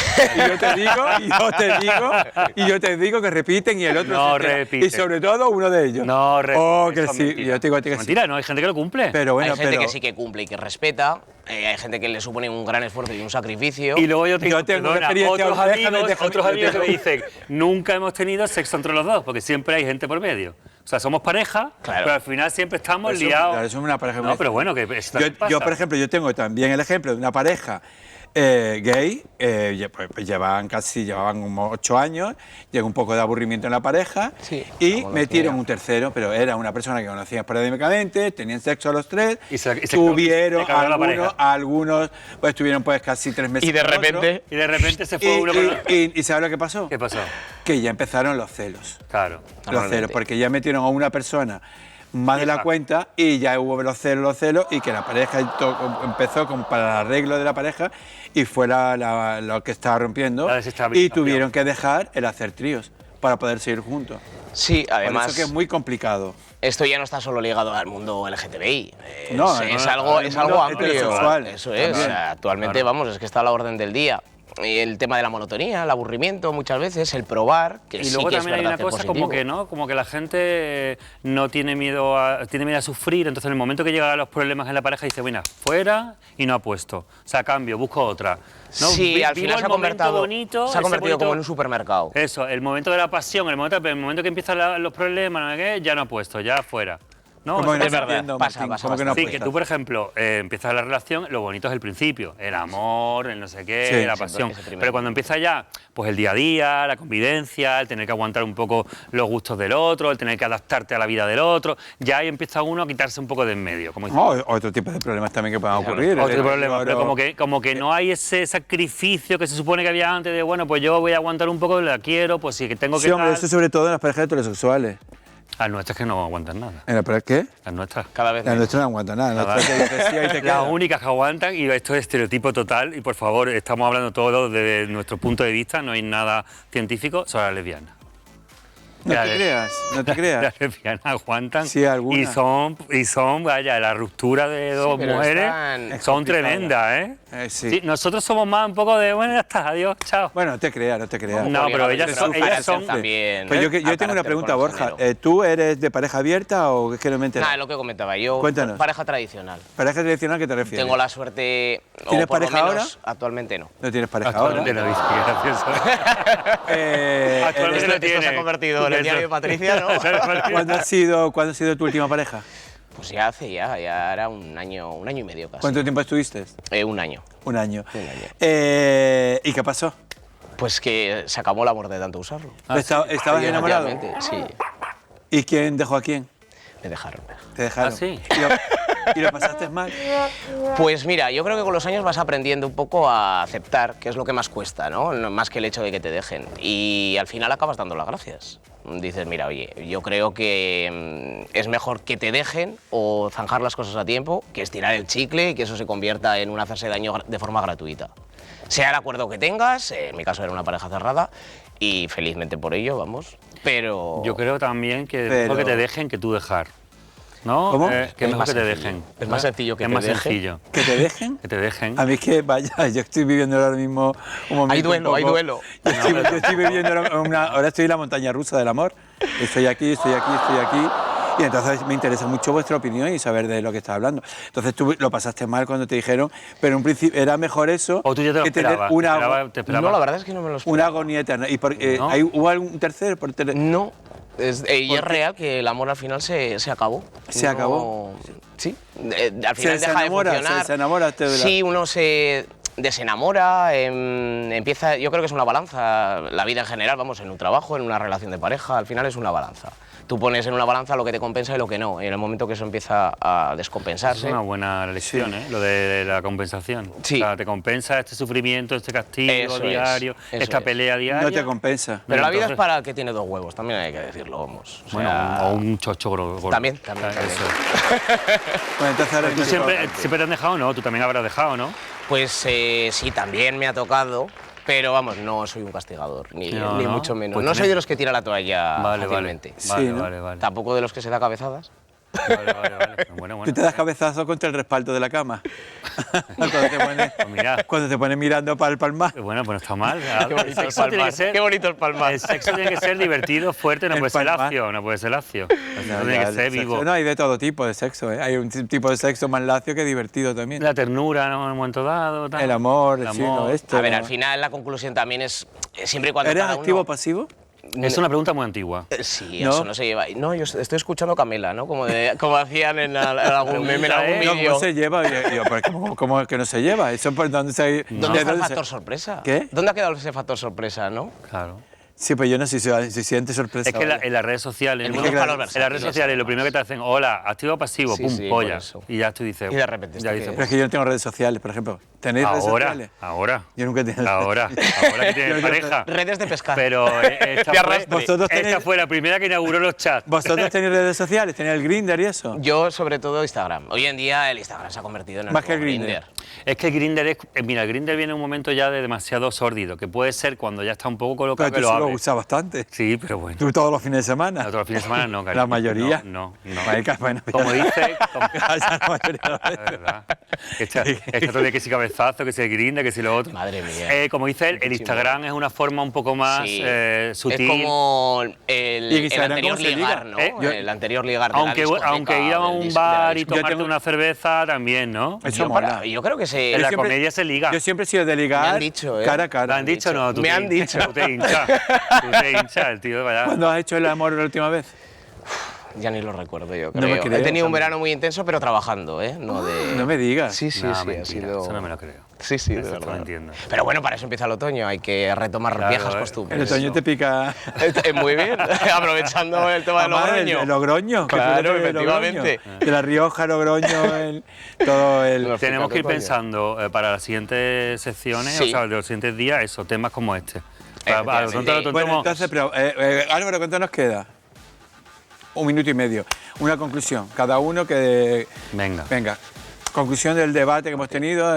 [SPEAKER 3] Y yo te digo que repiten y el otro
[SPEAKER 5] No
[SPEAKER 3] se entera.
[SPEAKER 5] repite.
[SPEAKER 3] Y sobre todo uno de ellos.
[SPEAKER 5] No,
[SPEAKER 3] Oh, que
[SPEAKER 5] eso es
[SPEAKER 3] sí.
[SPEAKER 5] mentira.
[SPEAKER 3] Yo te digo a ti que sí.
[SPEAKER 5] Mentira, no, hay gente que lo cumple.
[SPEAKER 3] Pero bueno,
[SPEAKER 4] hay gente
[SPEAKER 3] pero
[SPEAKER 4] que sí que cumple y que respeta, hay gente que le supone un gran esfuerzo y un sacrificio.
[SPEAKER 5] Y luego yo tengo
[SPEAKER 3] tengo experiencia, déjame-
[SPEAKER 5] otros amigos que me dicen, nunca hemos tenido sexo entre los dos, porque siempre hay gente por medio. O sea, somos pareja,
[SPEAKER 4] Claro.
[SPEAKER 5] pero al final siempre estamos
[SPEAKER 3] Eso-
[SPEAKER 5] liados.
[SPEAKER 3] claro, eso es una pareja
[SPEAKER 5] No,
[SPEAKER 3] muy-
[SPEAKER 5] pero bueno, que esto
[SPEAKER 3] yo,
[SPEAKER 5] también pasa.
[SPEAKER 3] yo, por ejemplo, yo tengo también el ejemplo de una pareja gay, pues llevaban como 8 años, llegó un poco de aburrimiento en la pareja
[SPEAKER 4] Sí,
[SPEAKER 3] y
[SPEAKER 4] como
[SPEAKER 3] metieron
[SPEAKER 4] decía.
[SPEAKER 3] un tercero, pero era una persona que conocían esporádicamente, tenían sexo a los tres,
[SPEAKER 5] Y se
[SPEAKER 3] tuvieron
[SPEAKER 5] cargó la pareja.
[SPEAKER 3] algunos, pues estuvieron pues casi 3 meses
[SPEAKER 4] Y de
[SPEAKER 3] con otro.
[SPEAKER 4] repente...
[SPEAKER 5] Y de repente se fue uno con otro.
[SPEAKER 3] y ¿sabes lo que pasó?
[SPEAKER 5] ¿Qué pasó?
[SPEAKER 3] Que ya empezaron los celos.
[SPEAKER 5] Claro.
[SPEAKER 3] Los
[SPEAKER 4] Normalmente.
[SPEAKER 3] celos, porque ya metieron a una persona más de la
[SPEAKER 5] Fija.
[SPEAKER 3] cuenta y ya hubo los celos y que la pareja empezó para el arreglo de la pareja y fue lo que estaba rompiendo
[SPEAKER 5] La desestabilización.
[SPEAKER 3] y tuvieron que dejar el hacer tríos para poder seguir juntos.
[SPEAKER 4] Sí,
[SPEAKER 3] Por
[SPEAKER 4] además...
[SPEAKER 3] eso que es muy complicado.
[SPEAKER 4] Esto ya no está solo ligado al mundo LGTBI.
[SPEAKER 3] No,
[SPEAKER 4] es
[SPEAKER 3] no,
[SPEAKER 4] algo,
[SPEAKER 3] al
[SPEAKER 4] es
[SPEAKER 3] mundo
[SPEAKER 4] algo amplio.
[SPEAKER 3] heterosexual
[SPEAKER 4] Eso es.
[SPEAKER 3] también.
[SPEAKER 4] O sea, actualmente,
[SPEAKER 5] Claro.
[SPEAKER 4] vamos, es que está a la orden del día. Y el tema de la monotonía, el aburrimiento, muchas veces, el probar, que
[SPEAKER 5] Y
[SPEAKER 4] sí
[SPEAKER 5] luego
[SPEAKER 4] que es
[SPEAKER 5] también hay
[SPEAKER 4] verdad
[SPEAKER 5] una
[SPEAKER 4] que es
[SPEAKER 5] cosa
[SPEAKER 4] positivo.
[SPEAKER 5] como que no, como que la gente no tiene miedo a sufrir, entonces en el momento que llegan los problemas en la pareja dice, bueno, fuera y no apuesto. O sea, cambio, busco otra. ¿no?
[SPEAKER 4] Sí, al
[SPEAKER 5] Vivo
[SPEAKER 4] final
[SPEAKER 5] el
[SPEAKER 4] se ha
[SPEAKER 5] momento
[SPEAKER 4] convertido,
[SPEAKER 5] bonito,
[SPEAKER 4] se ha
[SPEAKER 5] ese
[SPEAKER 4] convertido
[SPEAKER 5] bonito-
[SPEAKER 4] como en un supermercado.
[SPEAKER 5] Eso, el momento de la pasión, el momento que empiezan los problemas, no sé qué, ya no apuesto, ya fuera. ¿no?
[SPEAKER 3] Como que no
[SPEAKER 4] Es verdad,
[SPEAKER 3] entiendo,
[SPEAKER 4] pasa,
[SPEAKER 3] Martín,
[SPEAKER 4] pasa
[SPEAKER 3] como que no
[SPEAKER 5] Sí, que
[SPEAKER 3] apuestas.
[SPEAKER 5] tú, por ejemplo, empiezas la relación, lo bonito es el principio, el amor, el no sé qué,
[SPEAKER 3] Sí.
[SPEAKER 5] la
[SPEAKER 4] Sí,
[SPEAKER 5] pasión.
[SPEAKER 4] ese primer
[SPEAKER 5] Pero cuando empieza ya, pues el día a día, la convivencia, el tener que aguantar un poco los gustos del otro, el tener que adaptarte a la vida del otro, ya ahí empieza uno a quitarse un poco de en medio. Como dice.
[SPEAKER 3] No, otro tipo de problemas también que puedan ocurrir.
[SPEAKER 5] Otro
[SPEAKER 3] El
[SPEAKER 5] problema, pero
[SPEAKER 3] deterioro.
[SPEAKER 5] como que no hay ese sacrificio que se supone que había antes de, bueno, pues yo voy a aguantar un poco, la quiero, pues sí, que tengo que
[SPEAKER 3] Sí, hombre,
[SPEAKER 5] tal.
[SPEAKER 3] eso sobre todo en las parejas heterosexuales.
[SPEAKER 5] Las nuestras que no aguantan nada.
[SPEAKER 3] ¿En la pareja qué?
[SPEAKER 5] Las nuestras.
[SPEAKER 4] Cada vez
[SPEAKER 3] La
[SPEAKER 4] menos.
[SPEAKER 3] nuestra no aguanta nada. La
[SPEAKER 5] Nada.
[SPEAKER 3] nuestra te dice sí, ahí te
[SPEAKER 5] Las
[SPEAKER 3] quedas.
[SPEAKER 5] únicas que aguantan, y esto es estereotipo total, y por favor, estamos hablando todo desde nuestro punto de vista, no hay nada científico, son las lesbianas.
[SPEAKER 3] No
[SPEAKER 5] Las
[SPEAKER 3] te
[SPEAKER 5] le-
[SPEAKER 3] creas, no te creas.
[SPEAKER 5] Las lesbianas aguantan
[SPEAKER 3] Sí, algunas.
[SPEAKER 5] y son, vaya, la ruptura de dos
[SPEAKER 4] pero
[SPEAKER 5] mujeres
[SPEAKER 4] están-
[SPEAKER 3] Es
[SPEAKER 5] son
[SPEAKER 3] complicada.
[SPEAKER 5] tremendas, ¿eh?
[SPEAKER 3] Sí.
[SPEAKER 5] Sí, nosotros somos más un poco de, bueno, ya está, adiós, chao.
[SPEAKER 3] Bueno, no te creas, no te creas.
[SPEAKER 5] No, pero ellas
[SPEAKER 4] Pero
[SPEAKER 5] son-
[SPEAKER 4] carácter
[SPEAKER 5] ellas son-
[SPEAKER 4] también.
[SPEAKER 3] Pues yo tengo una
[SPEAKER 4] carácter
[SPEAKER 3] pregunta,
[SPEAKER 4] con el
[SPEAKER 3] Borja.
[SPEAKER 4] género.
[SPEAKER 3] ¿Tú eres de pareja abierta o es que no me enteras?
[SPEAKER 4] Nada, es lo que comentaba yo.
[SPEAKER 3] Cuéntanos.
[SPEAKER 4] Pareja tradicional.
[SPEAKER 3] ¿Pareja tradicional a qué te refieres?
[SPEAKER 4] Tengo la suerte. o
[SPEAKER 3] ¿Tienes
[SPEAKER 4] por lo
[SPEAKER 3] pareja
[SPEAKER 4] menos, Actualmente no.
[SPEAKER 3] No tienes pareja ahora.
[SPEAKER 5] Actualmente no dice, qué gracioso. Actualmente
[SPEAKER 3] eres-
[SPEAKER 5] lo
[SPEAKER 4] Esto se
[SPEAKER 5] tiene.
[SPEAKER 4] ha convertido en el
[SPEAKER 5] Eso.
[SPEAKER 4] diario de Patricia, ¿no?
[SPEAKER 3] ¿Cuándo ha sido tu última pareja?
[SPEAKER 4] Pues ya era un año y medio casi.
[SPEAKER 3] ¿Cuánto tiempo estuviste?
[SPEAKER 4] Un año.
[SPEAKER 3] Un año.
[SPEAKER 4] Un año.
[SPEAKER 3] ¿Y qué pasó?
[SPEAKER 4] Pues que se acabó el amor de tanto usarlo.
[SPEAKER 3] ¿Estabas enamorado?
[SPEAKER 4] Efectivamente, sí.
[SPEAKER 3] ¿Y quién dejó a quién?
[SPEAKER 4] Me dejaron.
[SPEAKER 3] Te dejaron.
[SPEAKER 5] ¿Ah, sí?
[SPEAKER 3] ¿Y lo pasaste mal?
[SPEAKER 4] Pues mira, yo creo que con los años vas aprendiendo un poco a aceptar, que es lo que más cuesta, ¿no? Más que el hecho de que te dejen. Y al final acabas dando las gracias. Dices, mira, oye, yo creo que es mejor que te dejen o zanjar las cosas a tiempo que estirar el chicle y que eso se convierta en un hacerse daño de forma gratuita. Sea el acuerdo que tengas, en mi caso era una pareja cerrada y felizmente por ello, vamos, pero...
[SPEAKER 5] Yo creo también que es
[SPEAKER 3] Pero-
[SPEAKER 5] mejor que te dejen que tú dejar. ¿No?
[SPEAKER 3] ¿Cómo?
[SPEAKER 5] Que
[SPEAKER 4] Es
[SPEAKER 5] es mejor
[SPEAKER 4] más
[SPEAKER 5] que te
[SPEAKER 4] sencillo.
[SPEAKER 5] dejen.
[SPEAKER 4] Es más sencillo que
[SPEAKER 5] es
[SPEAKER 4] te
[SPEAKER 5] más
[SPEAKER 4] dejen.
[SPEAKER 5] sencillo.
[SPEAKER 3] ¿Que te dejen?
[SPEAKER 5] Que te dejen.
[SPEAKER 3] A mí es que, vaya, yo estoy viviendo ahora mismo un momento
[SPEAKER 4] Hay
[SPEAKER 3] un
[SPEAKER 4] duelo, hay
[SPEAKER 3] poco-
[SPEAKER 4] duelo.
[SPEAKER 3] Yo estoy viviendo ahora estoy en la montaña rusa del amor. Estoy aquí, estoy aquí. Y entonces me interesa mucho vuestra opinión y saber de lo que estás hablando. Entonces tú lo pasaste mal cuando te dijeron, pero en un principio era mejor eso
[SPEAKER 5] O tú ya te lo
[SPEAKER 3] que tener
[SPEAKER 5] esperabas. te esperabas.
[SPEAKER 4] No, la verdad es que no me lo esperaba.
[SPEAKER 3] una agonía eterna. ¿Y
[SPEAKER 5] No.
[SPEAKER 3] hubo algún tercero?
[SPEAKER 4] No, y
[SPEAKER 3] ¿Por
[SPEAKER 4] es
[SPEAKER 3] qué?
[SPEAKER 4] real que el amor al final se acabó.
[SPEAKER 3] ¿Se acabó?
[SPEAKER 4] Sí, al final
[SPEAKER 3] Se
[SPEAKER 4] deja
[SPEAKER 3] enamora,
[SPEAKER 4] de funcionar.
[SPEAKER 3] se enamora usted de la-
[SPEAKER 4] Sí, uno se desenamora, empieza, yo creo que es una balanza, la vida en general, vamos, en un trabajo, en una relación de pareja, al final es una balanza. Tú pones en una balanza lo que te compensa y lo que no, y en el momento que eso empieza a
[SPEAKER 5] Es
[SPEAKER 4] descompensarse...
[SPEAKER 5] una buena lección, ¿eh? Lo de la compensación.
[SPEAKER 4] Sí.
[SPEAKER 5] O sea, te compensa este sufrimiento, este castigo
[SPEAKER 4] Eso es,
[SPEAKER 5] diario,
[SPEAKER 4] eso
[SPEAKER 5] esta
[SPEAKER 4] es.
[SPEAKER 5] pelea diaria.
[SPEAKER 3] No te compensa.
[SPEAKER 4] Pero la vida es
[SPEAKER 5] entonces-
[SPEAKER 4] para el que tiene dos huevos, también hay que decirlo, vamos. O
[SPEAKER 5] Bueno,
[SPEAKER 4] sea,
[SPEAKER 5] o un chocho gordo.
[SPEAKER 4] También.
[SPEAKER 5] Eso.
[SPEAKER 3] Bueno, entonces ahora
[SPEAKER 5] ¿Tú siempre te han dejado, no? Tú también habrás dejado, ¿no?
[SPEAKER 4] Pues sí, también me ha tocado, pero vamos, no soy un castigador, ni
[SPEAKER 5] No,
[SPEAKER 4] ni
[SPEAKER 5] no.
[SPEAKER 4] mucho menos.
[SPEAKER 5] Pues
[SPEAKER 4] no
[SPEAKER 5] tienes-
[SPEAKER 4] soy de los que tira la toalla
[SPEAKER 5] Vale,
[SPEAKER 4] fácilmente.
[SPEAKER 5] vale.
[SPEAKER 3] Sí,
[SPEAKER 5] Vale,
[SPEAKER 3] ¿no?
[SPEAKER 5] vale, vale.
[SPEAKER 4] Tampoco de los que se da cabezadas.
[SPEAKER 5] Vale. Bueno.
[SPEAKER 3] Tú te das cabezazo contra el respaldo de la cama.
[SPEAKER 5] Mira.
[SPEAKER 3] Cuando te pones mirando para el palmar.
[SPEAKER 5] Bueno, pues no está mal.
[SPEAKER 4] Qué bonito
[SPEAKER 5] El
[SPEAKER 4] el
[SPEAKER 5] sexo tiene
[SPEAKER 4] palmar.
[SPEAKER 5] que ser...
[SPEAKER 4] Qué bonito el palmar.
[SPEAKER 5] El sexo tiene que ser divertido, fuerte, no
[SPEAKER 3] El
[SPEAKER 5] puede ser
[SPEAKER 3] palmar.
[SPEAKER 5] lacio, no puede ser lacio. El sexo tiene
[SPEAKER 3] Ya,
[SPEAKER 5] que
[SPEAKER 3] el
[SPEAKER 5] ser
[SPEAKER 3] sexo.
[SPEAKER 5] vivo.
[SPEAKER 3] No, hay de todo tipo de sexo. ¿Eh? Hay un tipo de sexo más lacio que divertido también.
[SPEAKER 5] La ternura, ¿no? En un momento dado. Tal.
[SPEAKER 3] El amor,
[SPEAKER 5] El
[SPEAKER 3] sí, no,
[SPEAKER 5] amor.
[SPEAKER 3] esto.
[SPEAKER 4] A ver,
[SPEAKER 3] no.
[SPEAKER 4] al final la conclusión también es siempre y cuando
[SPEAKER 3] ¿Eres
[SPEAKER 4] cada uno...
[SPEAKER 3] activo o pasivo?
[SPEAKER 5] Es una pregunta muy antigua.
[SPEAKER 4] Sí,
[SPEAKER 3] ¿No?
[SPEAKER 4] eso no se lleva. No, yo estoy escuchando Camela, ¿no? Como hacían en algún meme, en algún
[SPEAKER 3] No,
[SPEAKER 4] vídeo.
[SPEAKER 3] ¿cómo se lleva? Yo, pero ¿cómo es que no se lleva? ¿Eso por dónde se...?
[SPEAKER 4] ¿Dónde
[SPEAKER 3] ¿de
[SPEAKER 4] está el
[SPEAKER 3] dónde se-
[SPEAKER 4] factor sorpresa?
[SPEAKER 3] ¿Qué?
[SPEAKER 4] ¿Dónde ha quedado ese factor sorpresa, no?
[SPEAKER 5] Claro.
[SPEAKER 3] Sí, pues yo no sé si siente sorpresa.
[SPEAKER 5] Es que en las redes sociales,
[SPEAKER 4] El
[SPEAKER 5] ¿no?
[SPEAKER 4] mundo es para los
[SPEAKER 5] en las redes
[SPEAKER 4] versátiles,
[SPEAKER 5] sociales, lo
[SPEAKER 4] además.
[SPEAKER 5] primero que te hacen, hola, activo o pasivo,
[SPEAKER 4] Sí,
[SPEAKER 5] pum,
[SPEAKER 4] sí,
[SPEAKER 5] polla.
[SPEAKER 4] por eso.
[SPEAKER 5] Y ya tú dices.
[SPEAKER 4] Y de repente,
[SPEAKER 5] ya
[SPEAKER 4] ¿esto
[SPEAKER 5] dices,
[SPEAKER 4] qué
[SPEAKER 3] Pero es que yo no tengo redes sociales, por ejemplo. ¿Tenéis redes sociales?
[SPEAKER 5] ahora.
[SPEAKER 3] Yo nunca he tenido.
[SPEAKER 5] Ahora que tienes pareja.
[SPEAKER 4] Redes de pescar.
[SPEAKER 5] Pero esta,
[SPEAKER 4] De
[SPEAKER 5] fue,
[SPEAKER 4] arrastre.
[SPEAKER 3] Vosotros tenéis-
[SPEAKER 5] esta fue la primera que inauguró los chats.
[SPEAKER 3] ¿Vosotros tenéis redes sociales? ¿Tenéis el Grindr y eso?
[SPEAKER 4] Yo, sobre todo, Instagram. Hoy en día el Instagram se ha convertido en el
[SPEAKER 3] Más que el
[SPEAKER 4] nuevo
[SPEAKER 3] Grindr.
[SPEAKER 5] Es que el Grindr es. Mira, el Grindr viene en un momento ya de demasiado sórdido, que puede ser cuando ya está un poco colocado
[SPEAKER 3] Pero
[SPEAKER 5] que
[SPEAKER 3] tú
[SPEAKER 5] lo
[SPEAKER 3] sí lo
[SPEAKER 5] abres.
[SPEAKER 3] usas bastante.
[SPEAKER 5] Sí, pero bueno.
[SPEAKER 3] Tú todos los fines de semana.
[SPEAKER 5] Todos los fines de semana no, cariño.
[SPEAKER 3] La mayoría.
[SPEAKER 5] No.
[SPEAKER 3] Bueno,
[SPEAKER 5] Como dice.
[SPEAKER 3] La mayoría de las
[SPEAKER 5] Es
[SPEAKER 3] veces.
[SPEAKER 5] verdad. Esta todo de que si cabezazo, que si el Grindr, que si lo otro.
[SPEAKER 4] Madre mía.
[SPEAKER 5] Como dice él, el Instagram es una forma un poco más
[SPEAKER 4] Sí.
[SPEAKER 5] sutil.
[SPEAKER 4] Es como
[SPEAKER 3] ¿Y en
[SPEAKER 4] el
[SPEAKER 3] Instagram
[SPEAKER 4] anterior
[SPEAKER 3] cómo se liga?
[SPEAKER 4] ligar, ¿no?
[SPEAKER 5] Yo-
[SPEAKER 4] El anterior ligar de la
[SPEAKER 5] Aunque,
[SPEAKER 4] discoteca
[SPEAKER 5] aunque ir a
[SPEAKER 4] o del
[SPEAKER 5] un
[SPEAKER 4] dis- de la
[SPEAKER 5] bar y
[SPEAKER 4] discoteca.
[SPEAKER 5] tomarte una cerveza también, ¿no?
[SPEAKER 3] Eso mola.
[SPEAKER 4] Yo creo que se...
[SPEAKER 5] En la
[SPEAKER 3] siempre-
[SPEAKER 5] comedia se liga.
[SPEAKER 3] Yo siempre he sido de ligar
[SPEAKER 4] Me han dicho, ¿eh?
[SPEAKER 3] cara a
[SPEAKER 5] ¿Te
[SPEAKER 3] cara.
[SPEAKER 5] han dicho no? Tú
[SPEAKER 4] Me
[SPEAKER 5] te
[SPEAKER 4] han
[SPEAKER 5] hinchas,
[SPEAKER 4] dicho.
[SPEAKER 5] Tú te hinchas. Tú te hinchas, el tío, vaya.
[SPEAKER 3] ¿Cuándo has hecho el amor la última vez?
[SPEAKER 4] Ya ni lo recuerdo yo,
[SPEAKER 3] No me
[SPEAKER 4] creo.
[SPEAKER 3] creo,
[SPEAKER 4] He tenido un
[SPEAKER 3] también.
[SPEAKER 4] verano muy intenso, pero trabajando, ¿eh?
[SPEAKER 3] No me digas.
[SPEAKER 4] Sí, sí,
[SPEAKER 5] No,
[SPEAKER 4] sí, ha
[SPEAKER 5] mentira,
[SPEAKER 4] sido...
[SPEAKER 5] eso no me lo creo.
[SPEAKER 4] Sí, sí, de
[SPEAKER 5] Eso te lo
[SPEAKER 4] verdad.
[SPEAKER 5] entiendo.
[SPEAKER 4] Pero bueno, para eso empieza el otoño, hay que retomar
[SPEAKER 5] Claro,
[SPEAKER 4] viejas
[SPEAKER 3] El
[SPEAKER 4] costumbres.
[SPEAKER 3] otoño te pica.
[SPEAKER 4] Muy bien, aprovechando el tema del
[SPEAKER 3] Además,
[SPEAKER 4] Logroño.
[SPEAKER 3] El Logroño. que
[SPEAKER 4] Claro,
[SPEAKER 3] tú eres de
[SPEAKER 4] efectivamente.
[SPEAKER 3] Logroño. De La Rioja, Logroño, todo el...
[SPEAKER 4] Los
[SPEAKER 5] Tenemos que ir
[SPEAKER 4] otoño.
[SPEAKER 5] pensando para las siguientes secciones,
[SPEAKER 4] Sí.
[SPEAKER 5] o sea, de los siguientes días, eso, temas como este.
[SPEAKER 4] Efectivamente.
[SPEAKER 3] Bueno, entonces, pero Álvaro, ¿cuánto nos queda? 1 minuto y medio. Una conclusión. Cada uno que...
[SPEAKER 5] Venga.
[SPEAKER 3] Venga. Conclusión del debate que hemos tenido,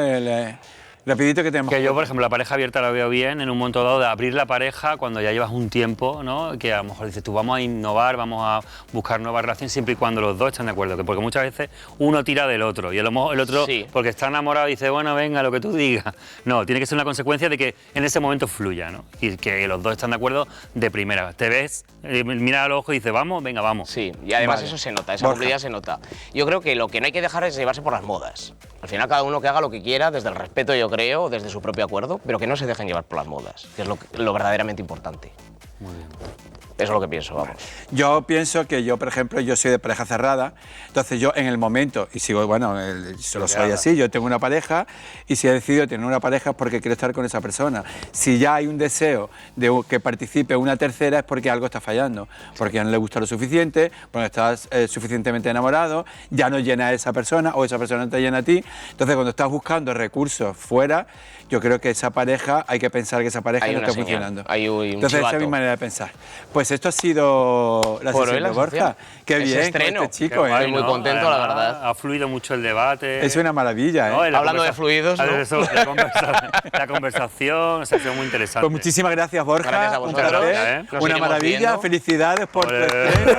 [SPEAKER 3] rapidito que tenemos.
[SPEAKER 5] Que yo, por ejemplo, la pareja abierta la veo bien en un momento dado de abrir la pareja cuando ya llevas un tiempo, ¿no? Que a lo mejor dices tú, vamos a innovar, vamos a buscar nuevas relaciones siempre y cuando los dos estén de acuerdo. Porque muchas veces uno tira del otro y a lo mejor el otro,
[SPEAKER 4] Sí.
[SPEAKER 5] porque está enamorado, dice, bueno, venga, lo que tú digas. No, tiene que ser una consecuencia de que en ese momento fluya, ¿no? Y que los dos están de acuerdo de primera. Te ves, mira al ojo y dices, vamos, venga, vamos.
[SPEAKER 4] Sí, y además
[SPEAKER 3] Vale.
[SPEAKER 4] eso se nota, esa
[SPEAKER 3] Borja.
[SPEAKER 4] complicidad se nota. Yo creo que lo que no hay que dejar es llevarse por las modas. Al final cada uno que haga lo que quiera, desde el respeto yo creo, desde su propio acuerdo, pero que no se dejen llevar por las modas, que es lo verdaderamente importante.
[SPEAKER 5] Muy bien.
[SPEAKER 4] Eso es lo que pienso, vamos.
[SPEAKER 3] Yo pienso que yo, por ejemplo, yo soy de pareja cerrada, entonces yo en el momento, y sigo, bueno, solo soy así, yo tengo una pareja y si he decidido tener una pareja es porque quiero estar con esa persona. Si ya hay un deseo de que participe una tercera es porque algo está fallando, porque ya no le gusta lo suficiente, porque estás suficientemente enamorado, ya no llena a esa persona o esa persona no te llena a ti. Entonces cuando estás buscando recursos fuera, yo creo que esa pareja, hay que pensar que esa pareja
[SPEAKER 4] Hay
[SPEAKER 3] no
[SPEAKER 4] una
[SPEAKER 3] está
[SPEAKER 4] señal,
[SPEAKER 3] funcionando.
[SPEAKER 4] hay un
[SPEAKER 3] Entonces esa es mi
[SPEAKER 4] chivato.
[SPEAKER 3] manera de pensar. Pues esto ha sido la
[SPEAKER 4] Por
[SPEAKER 3] sesión
[SPEAKER 4] hoy la
[SPEAKER 3] de Borja.
[SPEAKER 4] sección.
[SPEAKER 3] Qué
[SPEAKER 4] Ese
[SPEAKER 3] bien,
[SPEAKER 4] estreno.
[SPEAKER 3] con este chico,
[SPEAKER 5] Qué guay,
[SPEAKER 4] Estoy muy
[SPEAKER 5] ¿no?
[SPEAKER 4] contento, la
[SPEAKER 5] Además,
[SPEAKER 4] verdad.
[SPEAKER 5] Ha fluido mucho el debate.
[SPEAKER 3] Es una maravilla, ¿eh?
[SPEAKER 5] ¿no? Y la
[SPEAKER 4] Hablando de fluidos, ¿no?
[SPEAKER 5] La conversación se ha sido muy interesante.
[SPEAKER 3] Pues muchísimas gracias, Borja.
[SPEAKER 4] Gracias a
[SPEAKER 3] un
[SPEAKER 4] vosotros,
[SPEAKER 3] placer,
[SPEAKER 4] Nos
[SPEAKER 3] una
[SPEAKER 4] iremos
[SPEAKER 3] maravilla.
[SPEAKER 4] viendo.
[SPEAKER 3] Felicidades por tu estreno.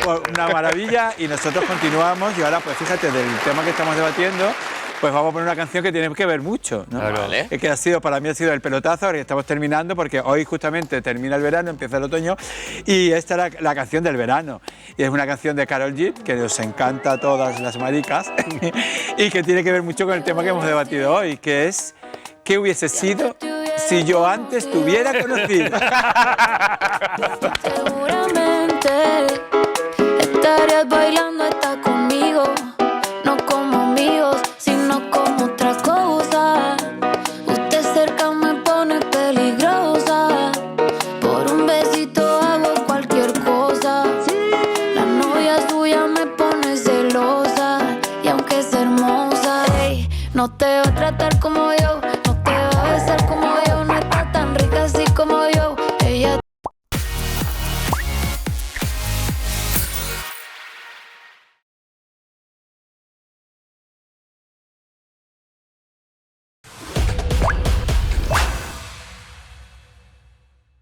[SPEAKER 3] Pues una maravilla y nosotros continuamos y ahora pues fíjate del tema que estamos debatiendo pues vamos a poner una canción que tiene que ver mucho, ¿no?
[SPEAKER 5] Claro.
[SPEAKER 4] Vale.
[SPEAKER 3] Es que para mí ha sido el pelotazo, ahora que estamos terminando porque hoy justamente termina el verano, empieza el otoño y esta es la canción del verano y es una canción de Karol G que nos encanta a todas las maricas y que tiene que ver mucho con el tema que hemos debatido hoy, que es ¿qué hubiese sido si yo antes te hubiera conocido?
[SPEAKER 9] Seguramente estarías bailando hasta conmigo, no como amigos, sino como otra cosa. Usted cerca me pone peligrosa, por un besito hago cualquier cosa. La novia suya me pone celosa, y aunque es hermosa, ey, no te va a tratar como yo.